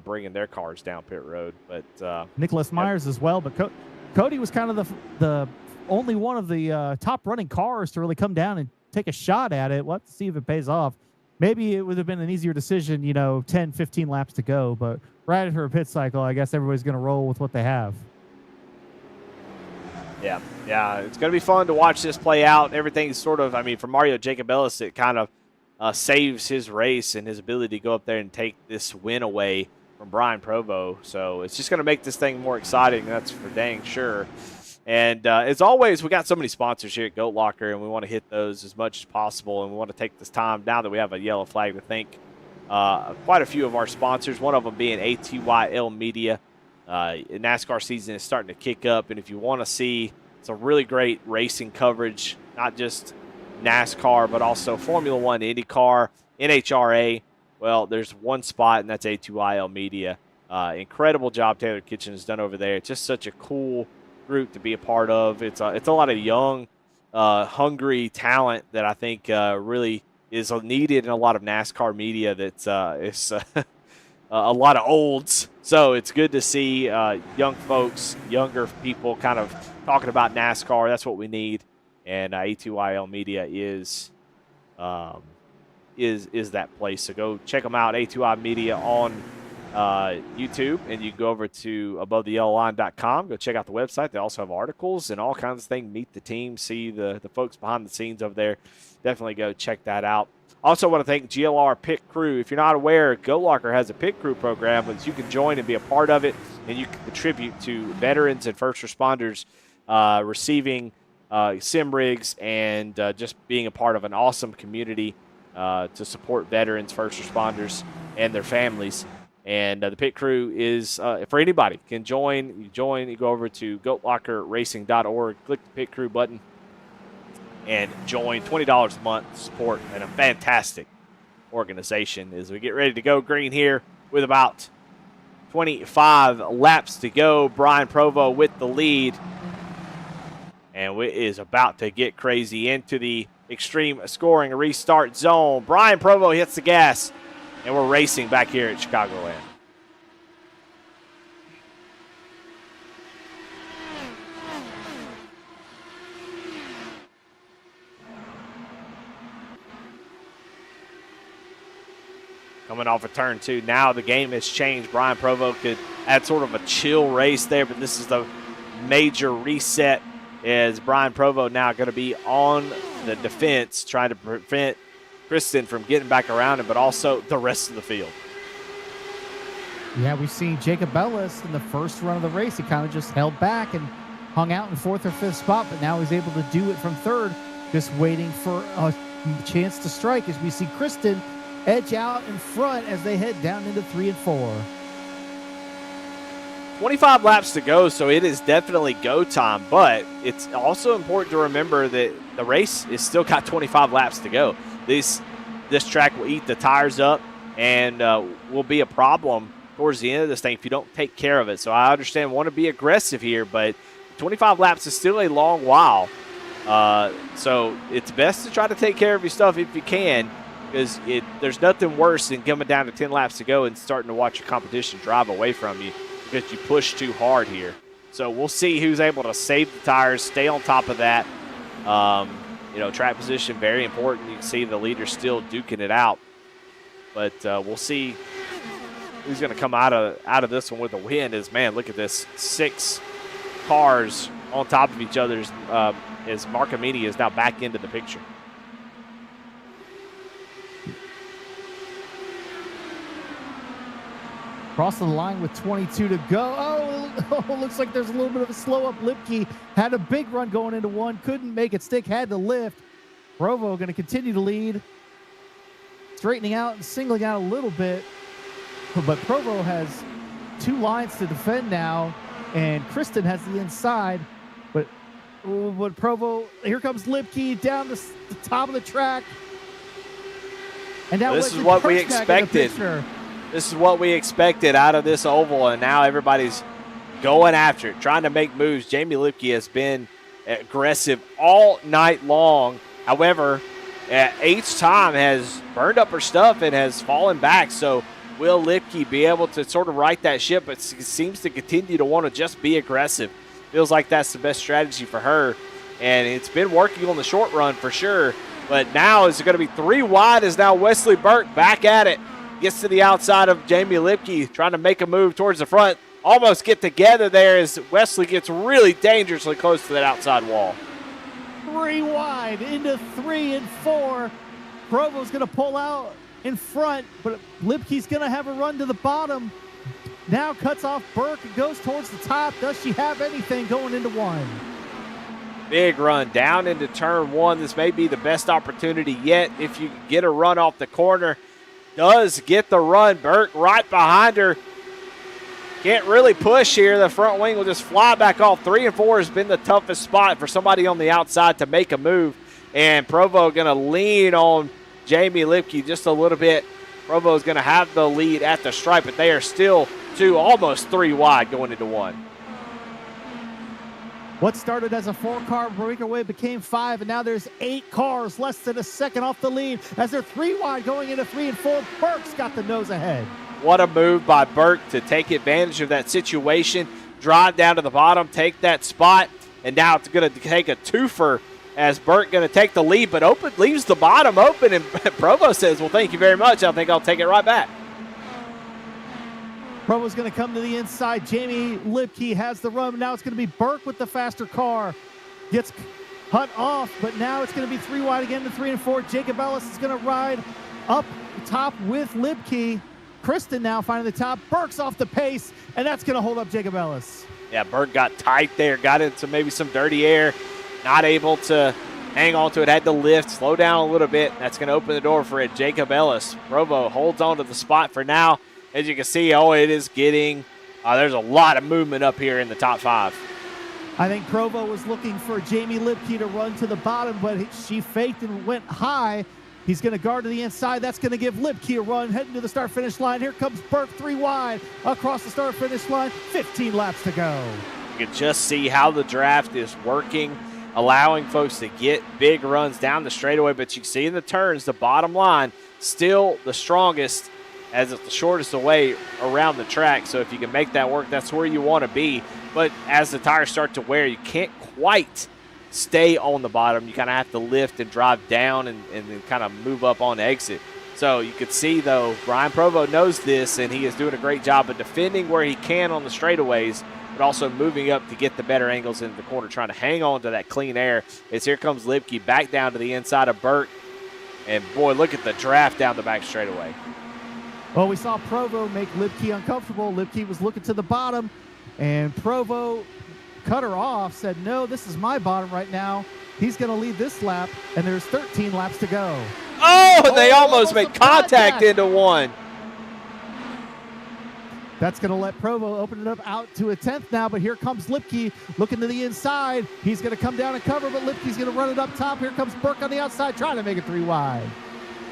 bringing their cars down pit road, but Nicholas Myers as well. But Cody was kind of the only one of the top running cars to really come down and take a shot at it. We'll have to see if it pays off. Maybe it would have been an easier decision, 10, 15 laps to go. But right after a pit cycle, I guess everybody's going to roll with what they have. Yeah, it's going to be fun to watch this play out. Everything's sort of, for Mario Jacob Ellis, it kind of saves his race and his ability to go up there and take this win away from Brian Provo. So it's just going to make this thing more exciting. That's for dang sure. And as always, we got so many sponsors here at Goat Locker, and we want to hit those as much as possible. And we want to take this time, now that we have a yellow flag, to thank quite a few of our sponsors, one of them being ATYL Media. NASCAR season is starting to kick up, and if you want to see some really great racing coverage, not just NASCAR, but also Formula One, IndyCar, NHRA, well, there's one spot, and that's A2IL Media. Incredible job Taylor Kitchen has done over there. It's just such a cool group to be a part of. It's a lot of young, hungry talent that I think really is needed in a lot of NASCAR media. That's it's a lot of olds. So it's good to see young folks, younger people kind of talking about NASCAR. That's what we need. And A2IL Media is that place. So go check them out, A2I Media on YouTube, and you go over to abovetheyellowline.com. Go check out the website. They also have articles and all kinds of things. Meet the team, see the folks behind the scenes over there. Definitely go check that out. Also want to thank GLR Pit Crew. If you're not aware, GoLocker has a pit crew program that you can join and be a part of it, and you can contribute to veterans and first responders receiving sim rigs and just being a part of an awesome community to support veterans, first responders, and their families. And the pit crew is for anybody can join. You go over to goatlockerracing.org, click the pit crew button, and join. $20 a month to support and a fantastic organization as we get ready to go green here with about 25 laps to go. Brian Provo with the lead, and it is about to get crazy into the extreme scoring restart zone. Brian Provo hits the gas, and we're racing back here at Chicagoland. Coming off of turn 2. Now the game has changed. Brian Provo could add sort of a chill race there, but this is the major reset as Brian Provo now going to be on the defense, trying to prevent Kristen from getting back around him, but also the rest of the field. Yeah, we've seen Jacob Ellis in the first run of the race. He kind of just held back and hung out in 4th or 5th spot, but now he's able to do it from 3rd, just waiting for a chance to strike as we see Kristen edge out in front as they head down into 3 and 4. 25 laps to go, so it is definitely go time, but it's also important to remember that the race is still got 25 laps to go. This track will eat the tires up and will be a problem towards the end of this thing if you don't take care of it. So I understand, want to be aggressive here, but 25 laps is still a long while. So it's best to try to take care of your stuff if you can, because there's nothing worse than coming down to 10 laps to go and starting to watch your competition drive away from you because you push too hard here. So we'll see who's able to save the tires, stay on top of that. Track position, very important. You can see the leader still duking it out. But we'll see who's going to come out of this one with a win. Man, look at this. 6 cars on top of each other as Mark Amini is now back into the picture. Crossing the line with 22 to go. Oh, looks like there's a little bit of a slow up. Lipke had a big run going into 1. Couldn't make it stick. Had to lift. Provo going to continue to lead. Straightening out and singling out a little bit. But Provo has 2 lines to defend now. And Kristen has the inside. But Provo, here comes Lipke down the top of the track. And now this is what we expected. This is what we expected out of this oval, and now everybody's going after it, trying to make moves. Jamie Lipke has been aggressive all night long. However, each time has burned up her stuff and has fallen back. So will Lipke be able to sort of right that ship, but seems to continue to want to just be aggressive. Feels like that's the best strategy for her, and it's been working on the short run for sure. But now is it going to be 3 wide as now Wesley Burke back at it. Gets to the outside of Jamie Lipke, trying to make a move towards the front. Almost get together there as Wesley gets really dangerously close to that outside wall. 3 wide into 3 and 4. Provo's going to pull out in front, but Lipke's going to have a run to the bottom. Now cuts off Burke and goes towards the top. Does she have anything going into 1? Big run down into turn 1. This may be the best opportunity yet if you get a run off the corner. Does get the run. Burke right behind her. Can't really push here. The front wing will just fly back off. 3 and 4 has been the toughest spot for somebody on the outside to make a move. And Provo going to lean on Jamie Lipke just a little bit. Provo is going to have the lead at the stripe, but they are still almost 3 wide going into 1. What started as a 4-car breakaway became 5, and now there's 8 cars less than a second off the lead as they're 3 wide going into 3 and 4. Burke's got the nose ahead. What a move by Burke to take advantage of that situation, drive down to the bottom, take that spot, and now it's going to take a twofer as Burke going to take the lead, but leaves the bottom open, and Provo says, well, thank you very much. I think I'll take it right back. Provo's going to come to the inside. Jamie Lipke has the run. Now it's going to be Burke with the faster car. Gets Hunt off, but now it's going to be 3 wide again to 3 and 4. Jacob Ellis is going to ride up top with Lipke. Kristen now finding the top. Burke's off the pace, and that's going to hold up Jacob Ellis. Yeah, Burke got tight there, got into maybe some dirty air, not able to hang on to it, had to lift, slow down a little bit. That's going to open the door for it. Jacob Ellis. Provo holds on to the spot for now. As you can see, it is getting, there's a lot of movement up here in the top 5. I think Provo was looking for Jamie Lipke to run to the bottom, but she faked and went high. He's going to guard to the inside. That's going to give Lipke a run, heading to the start-finish line. Here comes Burke, 3 wide, across the start-finish line. 15 laps to go. You can just see how the draft is working, allowing folks to get big runs down the straightaway. But you can see in the turns, the bottom line, still the strongest, as it's the shortest away around the track. So if you can make that work, that's where you want to be. But as the tires start to wear, you can't quite stay on the bottom. You kind of have to lift and drive down and then kind of move up on exit. So you could see, though, Brian Provo knows this, and he is doing a great job of defending where he can on the straightaways, but also moving up to get the better angles into the corner, trying to hang on to that clean air. As here comes Lipke back down to the inside of Burke. And, boy, look at the draft down the back straightaway. Well, we saw Provo make Lipke uncomfortable. Lipke was looking to the bottom, and Provo cut her off, said, no, this is my bottom right now. He's going to lead this lap, and there's 13 laps to go. Oh, they almost made contact into one. That's going to let Provo open it up out to a 10th now, but here comes Lipke looking to the inside. He's going to come down and cover, but Lipke's going to run it up top. Here comes Burke on the outside, trying to make it 3 wide.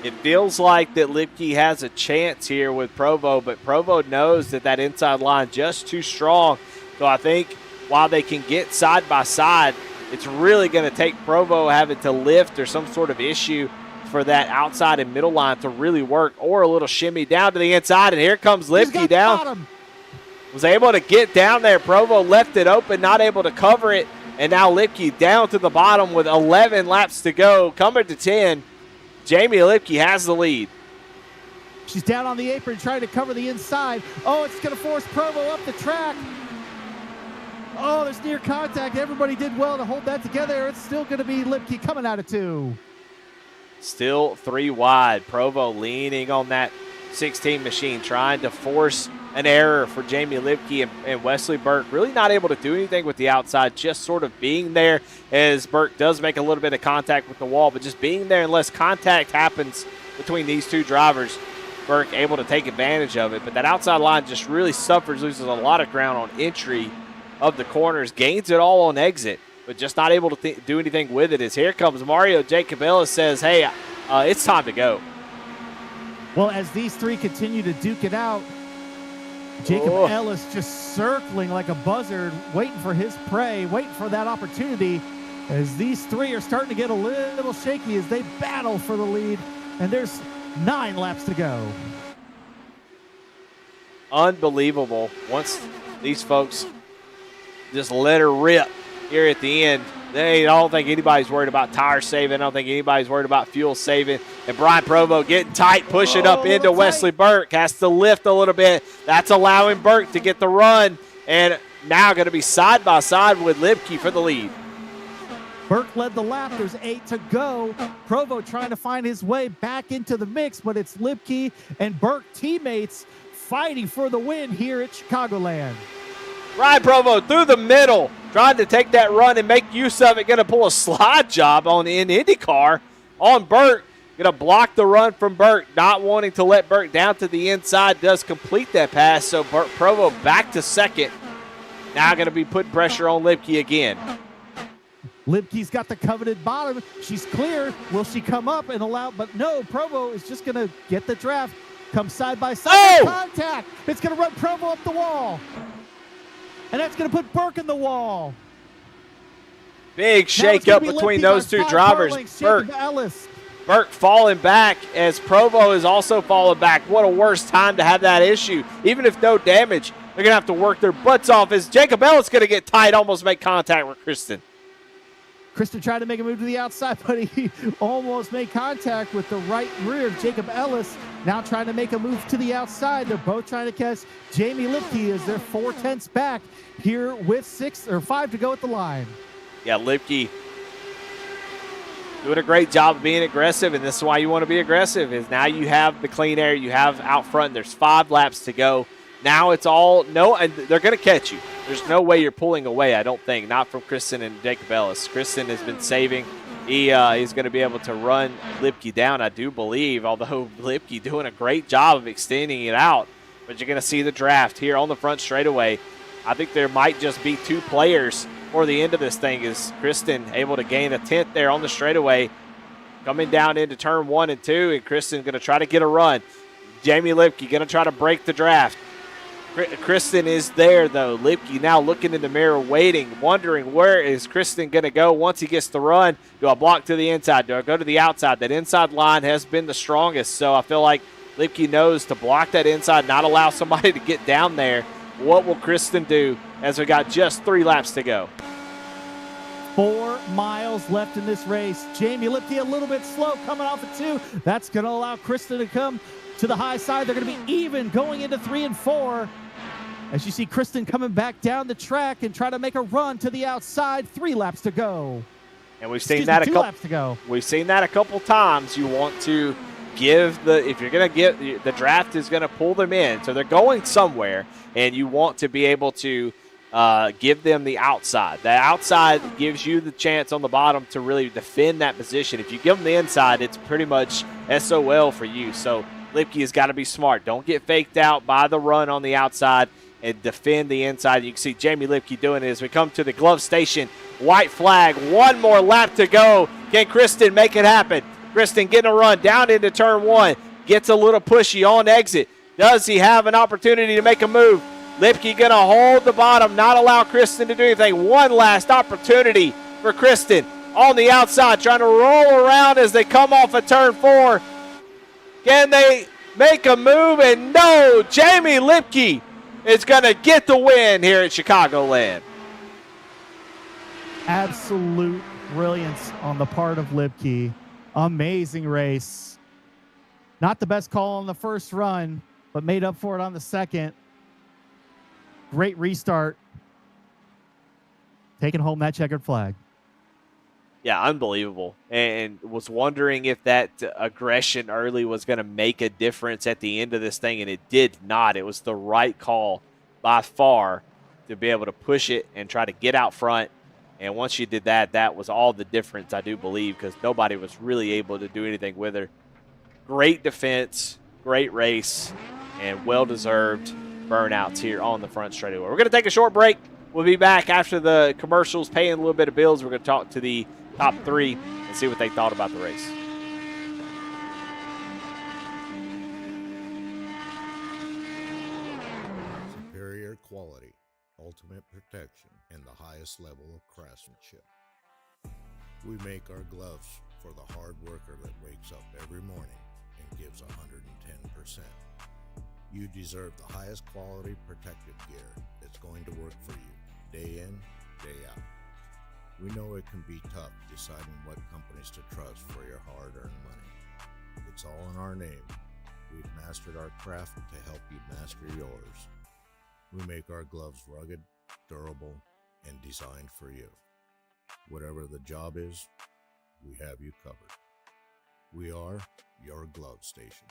It feels like that Lipke has a chance here with Provo, but Provo knows that inside line just too strong. So I think while they can get side by side, it's really going to take Provo having to lift or some sort of issue for that outside and middle line to really work, or a little shimmy down to the inside. And here comes Lipke down. Was able to get down there. Provo left it open, not able to cover it. And now Lipke down to the bottom with 11 laps to go. Coming to 10. Jamie Lipke has the lead. She's down on the apron trying to cover the inside. Oh, it's going to force Provo up the track. Oh, there's near contact. Everybody did well to hold that together. It's still going to be Lipke coming out of 2. Still 3 wide. Provo leaning on that 16 machine, trying to force an error for Jamie Lipke and Wesley Burke. Really not able to do anything with the outside, just sort of being there, as Burke does make a little bit of contact with the wall, but just being there unless contact happens between these two drivers. Burke able to take advantage of it, but that outside line just really suffers, loses a lot of ground on entry of the corners, gains it all on exit, but just not able to do anything with it. As here comes Mario Jacob Ellis, says, hey, it's time to go. Well, as these 3 continue to duke it out, Jacob Ellis just circling like a buzzard, waiting for his prey, waiting for that opportunity, as these 3 are starting to get a little shaky as they battle for the lead, and there's 9 laps to go. Unbelievable. Once these folks just let her rip here at the end, I don't think anybody's worried about tire saving. I don't think anybody's worried about fuel saving. And Brian Provo getting tight, pushing up into Wesley Burke. Has to lift a little bit. That's allowing Burke to get the run. And now going to be side by side with Lipke for the lead. Burke led the lap. There's 8 to go. Provo trying to find his way back into the mix, but it's Lipke and Burke teammates fighting for the win here at Chicagoland. Brian Provo through the middle, trying to take that run and make use of it. Going to pull a slide job in Indycar on Burke. Going to block the run from Burke, not wanting to let Burke down to the inside. Does complete that pass, so Provo back to second. Now going to be putting pressure on Lipke again. Lipke's got the coveted bottom. She's clear. Will she come up and allow? But no, Provo is just going to get the draft. Come side by side. Contact. It's going to run Provo up the wall. And that's going to put Burke in the wall. Big shake-up between those 2 drivers. Burke falling back as Provo is also falling back. What a worse time to have that issue. Even if no damage, they're going to have to work their butts off as Jacob Ellis going to get tight, almost make contact with Kristen. Kristen tried to make a move to the outside, but he almost made contact with the right rear of Jacob Ellis. Now trying to make a move to the outside. They're both trying to catch Jamie Lipke as they're 4/10 back here with 5 to go at the line. Yeah, Lipke doing a great job of being aggressive, and this is why you want to be aggressive, is now you have the clean air, you have out front, there's 5 laps to go. Now it's all, and they're going to catch you. There's no way you're pulling away, I don't think, not from Kristen and Jacob Ellis. Kristen has been saving. He's going to be able to run Lipke down, I do believe, although Lipke doing a great job of extending it out. But you're going to see the draft here on the front straightaway. I think there might just be 2 players for the end of this thing. Is Kristen able to gain a 10th there on the straightaway, coming down into turn 1 and 2, and Kristen going to try to get a run. Jamie Lipke going to try to break the draft. Kristen is there, though. Lipke now looking in the mirror, waiting, wondering where is Kristen going to go once he gets the run. Do I block to the inside? Do I go to the outside? That inside line has been the strongest, so I feel like Lipke knows to block that inside, not allow somebody to get down there. What will Kristen do as we got just 3 laps to go? 4 miles left in this race. Jamie Lipke a little bit slow coming off of 2. That's going to allow Kristen to come to the high side. They're going to be even going into 3 and 4. As you see Kristen coming back down the track and try to make a run to the outside. 3 laps to go. And we've seen that 2 laps to go. We've seen that a couple times. You want to give if you're going to get the draft is going to pull them in, so they're going somewhere, and you want to be able to give them the outside. The outside gives you the chance on the bottom to really defend that position. If you give them the inside, it's pretty much SOL for you. So Lipke has got to be smart. Don't get faked out by the run on the outside and defend the inside. You can see Jamie Lipke doing it as we come to the glove station. White flag, 1 more lap to go. Can Kristen make it happen? Kristen getting a run down into turn 1. Gets a little pushy on exit. Does he have an opportunity to make a move? Lipke going to hold the bottom, not allow Kristen to do anything. One last opportunity for Kristen on the outside, trying to roll around as they come off of turn 4. Can they make a move? And no, Jamie Lipke is going to get the win here at Chicagoland. Absolute brilliance on the part of Lipke. Amazing race. Not the best call on the first run, but made up for it on the second. Great restart. Taking home that checkered flag. Yeah, unbelievable. And was wondering if that aggression early was going to make a difference at the end of this thing, and it did not. It was the right call by far to be able to push it and try to get out front. And once you did that, that was all the difference, I do believe, because nobody was really able to do anything with her. Great defense, great race, and well-deserved burnouts here on the front straightaway. We're going to take a short break. We'll be back after the commercials, paying a little bit of bills. We're going to talk to the top 3 and see what they thought about the race. Superior quality, ultimate protection, and the highest level of craftsmanship. We make our gloves for the hard worker that wakes up every morning and gives 110%. You deserve the highest quality protective gear that's going to work for you, day in, day out. We know it can be tough deciding what companies to trust for your hard-earned money. It's all in our name. We've mastered our craft to help you master yours. We make our gloves rugged, durable, and designed for you. Whatever the job is, we have you covered. We are your glove station.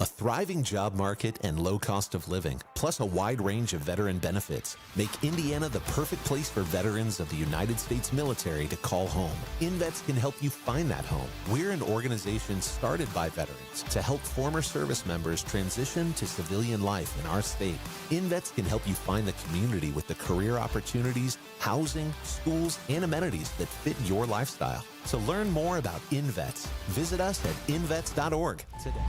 A thriving job market and low cost of living, plus a wide range of veteran benefits, make Indiana the perfect place for veterans of the United States military to call home. InVets can help you find that home. We're an organization started by veterans to help former service members transition to civilian life in our state. InVets can help you find the community with the career opportunities, housing, schools, and amenities that fit your lifestyle. To learn more about InVets, visit us at invets.org today.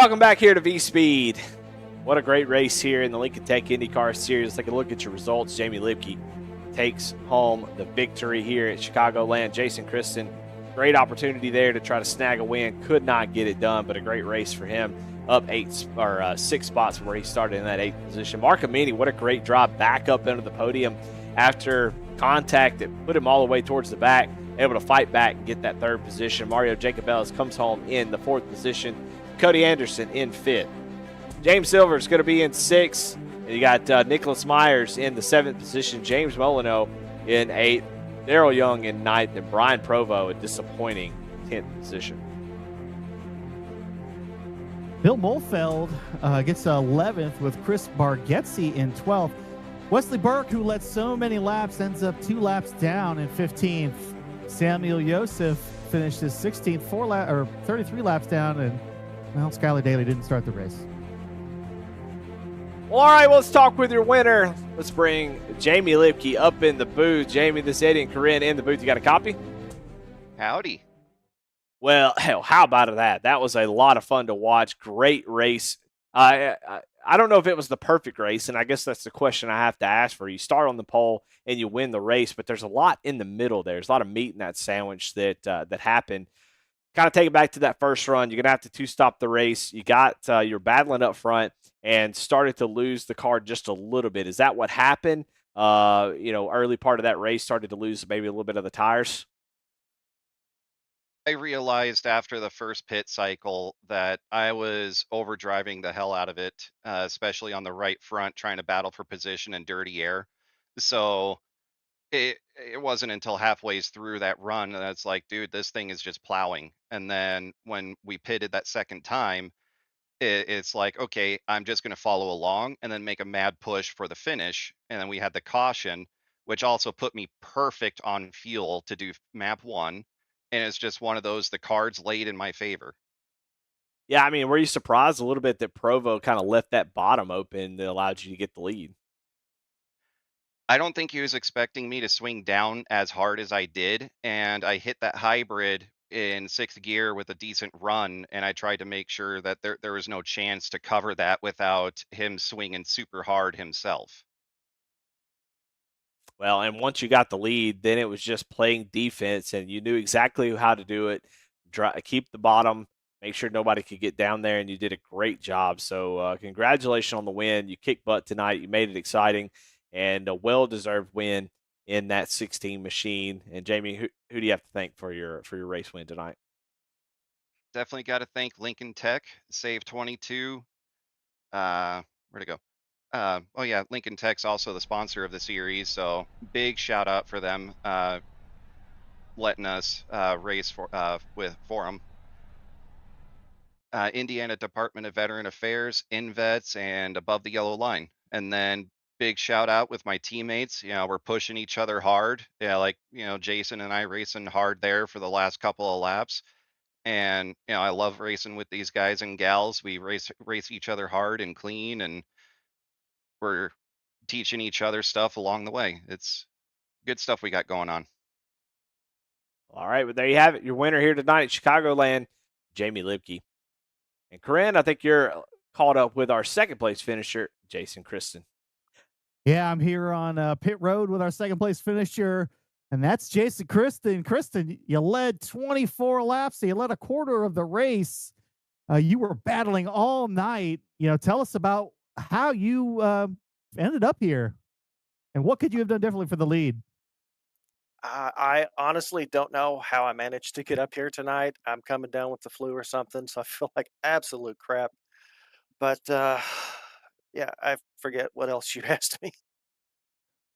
Welcome back here to V Speed. What a great race here in the Lincoln Tech IndyCar Series. Take a look at your results. Jamie Lipke takes home the victory here at Chicagoland. Jason Kristen, great opportunity there to try to snag a win. Could not get it done, but a great race for him. Up 6 spots from where he started in that 8th position. Mark Amini, what a great drive back up into the podium after contact that put him all the way towards the back, able to fight back and get that 3rd position. Mario Jacobellis comes home in the 4th position. Cody Anderson in 5th. James Silver is going to be in 6th. And you got Nicholas Myers in the 7th position. James Molyneux in 8th. Daryl Young in 9th. And Brian Provo a disappointing 10th position. Bill Molfeld gets 11th with Chris Bargetzi in 12th. Wesley Burke, who led so many laps, ends up 2 laps down in 15th. Samuel Yosef finished his 16th, 33 laps down, and well, Skylar Daly didn't start the race. Well, all right, well, let's talk with your winner. Let's bring Jamie Lipke up in the booth. Jamie, this is Eddie and Corinne in the booth. You got a copy? Howdy. Well, hell, how about that? That was a lot of fun to watch. Great race. I don't know if it was the perfect race, and I guess that's the question I have to ask for. You start on the pole and you win the race, but there's a lot in the middle there. There's a lot of meat in that sandwich that happened. Kind of take it back to that first run. You're going to have to two-stop the race. You're battling up front and started to lose the car just a little bit. Is that what happened? Early part of that race started to lose maybe a little bit of the tires. I realized after the first pit cycle that I was overdriving the hell out of it, especially on the right front, trying to battle for position in dirty air. So it wasn't until halfway through that run that it's like, dude, this thing is just plowing. And then when we pitted that second time, it's like, okay, I'm just going to follow along and then make a mad push for the finish. And then we had the caution, which also put me perfect on fuel to do map 1. And it's just one of those, the cards laid in my favor. Yeah, I mean, were you surprised a little bit that Provo kind of left that bottom open that allowed you to get the lead? I don't think he was expecting me to swing down as hard as I did, and I hit that hybrid in 6th gear with a decent run, and I tried to make sure that there was no chance to cover that without him swinging super hard himself. Well, and once you got the lead, then it was just playing defense, and you knew exactly how to do it. Keep the bottom, make sure nobody could get down there, and you did a great job. So congratulations on the win. You kicked butt tonight. You made it exciting, and a well-deserved win in that 16 machine. And Jamie, who do you have to thank for your race win tonight? Definitely got to thank Lincoln Tech, Save 22. Where'd it go? Oh yeah, Lincoln Tech's also the sponsor of the series, so big shout out for them letting us race for them. Indiana Department of Veteran Affairs, InVets, and Above the Yellow Line. And then big shout out with my teammates. We're pushing each other hard. Yeah, like Jason and I racing hard there for the last couple of laps. And I love racing with these guys and gals. We race each other hard and clean, and we're teaching each other stuff along the way. It's good stuff we got going on. All right, well, there you have it. Your winner here tonight at Chicagoland, Jamie Lipke. And Corinne, I think you're caught up with our second place finisher, Jason Kristen. Yeah, I'm here on pit road with our second place finisher, and that's Jason Kristen. Kristen, you led 24 laps, so you led a quarter of the race. You were battling all night. Tell us about how you ended up here, and what could you have done differently for the lead? I honestly don't know how I managed to get up here tonight. I'm coming down with the flu or something, so I feel like absolute crap. But yeah, I forget what else you asked me.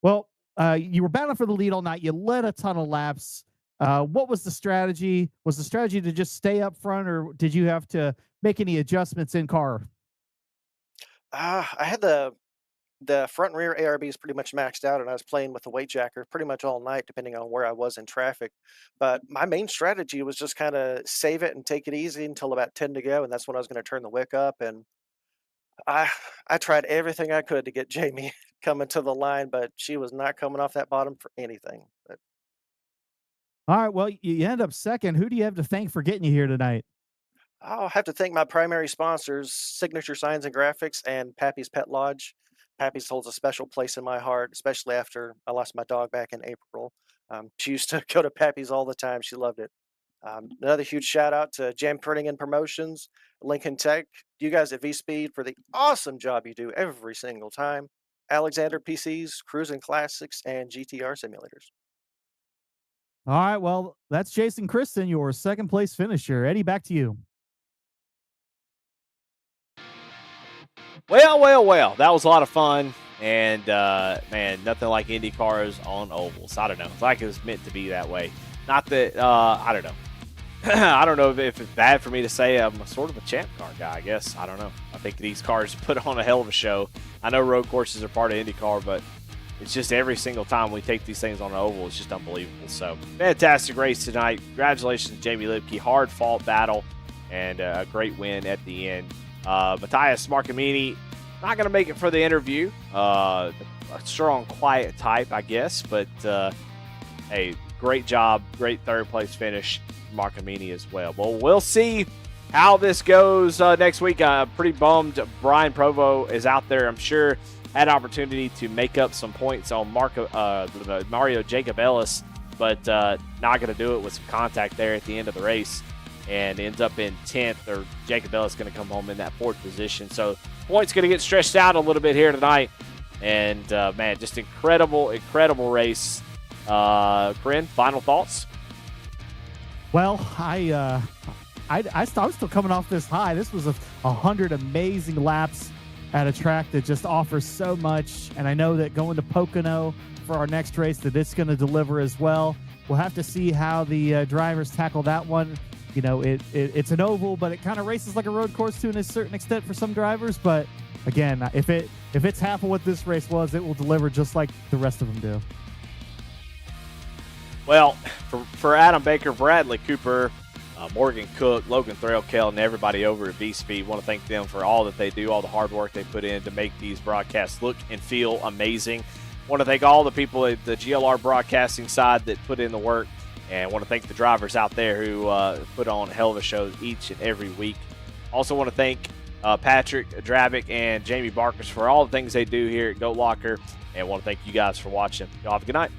Well, you were battling for the lead all night. You led a ton of laps. What was the strategy? Was the strategy to just stay up front, or did you have to make any adjustments in car? I had the front and rear ARBs pretty much maxed out, and I was playing with the weight jacker pretty much all night, depending on where I was in traffic. But my main strategy was just kind of save it and take it easy until about 10 to go, and that's when I was going to turn the wick up. And I tried everything I could to get Jamie coming to the line, but she was not coming off that bottom for anything. But All right. Well, you end up second. Who do you have to thank for getting you here tonight? I'll have to thank my primary sponsors, Signature Signs and Graphics and Pappy's Pet Lodge. Pappy's holds a special place in my heart, especially after I lost my dog back in April. She used to go to Pappy's all the time. She loved it. Another huge shout out to Jam Printing and Promotions, Lincoln Tech, you guys at V Speed for the awesome job you do every single time. Alexander PCs, Cruising Classics, and GTR Simulators. All right, well, that's Jason Kristen, your second place finisher. Eddie, back to you. Well. That was a lot of fun. And, man, nothing like Indy cars on ovals. I don't know. It's like it was meant to be that way. Not that, I don't know. I don't know if it's bad for me to say I'm sort of a champ car guy, I guess. I don't know. I think these cars put on a hell of a show. I know road courses are part of IndyCar, but it's just every single time we take these things on an oval, it's just unbelievable. So, fantastic race tonight. Congratulations to Jamie Lipke. Hard fought battle and a great win at the end. Matthias Marcamini, not going to make it for the interview. A strong, quiet type, I guess. But, hey, great job. Great third-place finish. Marcamini as well. Well, we'll see how this goes next week. I'm pretty bummed Brian Provo is out there. I'm sure had an opportunity to make up some points on Mario Jacob Ellis, but not going to do it with some contact there at the end of the race and ends up in 10th, or Jacob Ellis going to come home in that 4th position. So points going to get stretched out a little bit here tonight. And, man, just incredible race. Corinne, final thoughts? Well, I was still coming off this high. This was 100 amazing laps at a track that just offers so much. And I know that going to Pocono for our next race, that it's going to deliver as well. We'll have to see how the drivers tackle that one. You know, it's an oval, but it kind of races like a road course to a certain extent for some drivers. But again, if it's half of what this race was, it will deliver just like the rest of them do. Well, for Adam Baker, Bradley Cooper, Morgan Cook, Logan Threlkeld, and everybody over at V-Speed, want to thank them for all that they do, all the hard work they put in to make these broadcasts look and feel amazing. Want to thank all the people at the GLR broadcasting side that put in the work, and want to thank the drivers out there who put on a hell of a show each and every week. Also want to thank Patrick Drabick and Jamie Barkers for all the things they do here at Goat Locker, and want to thank you guys for watching. Y'all have a good night.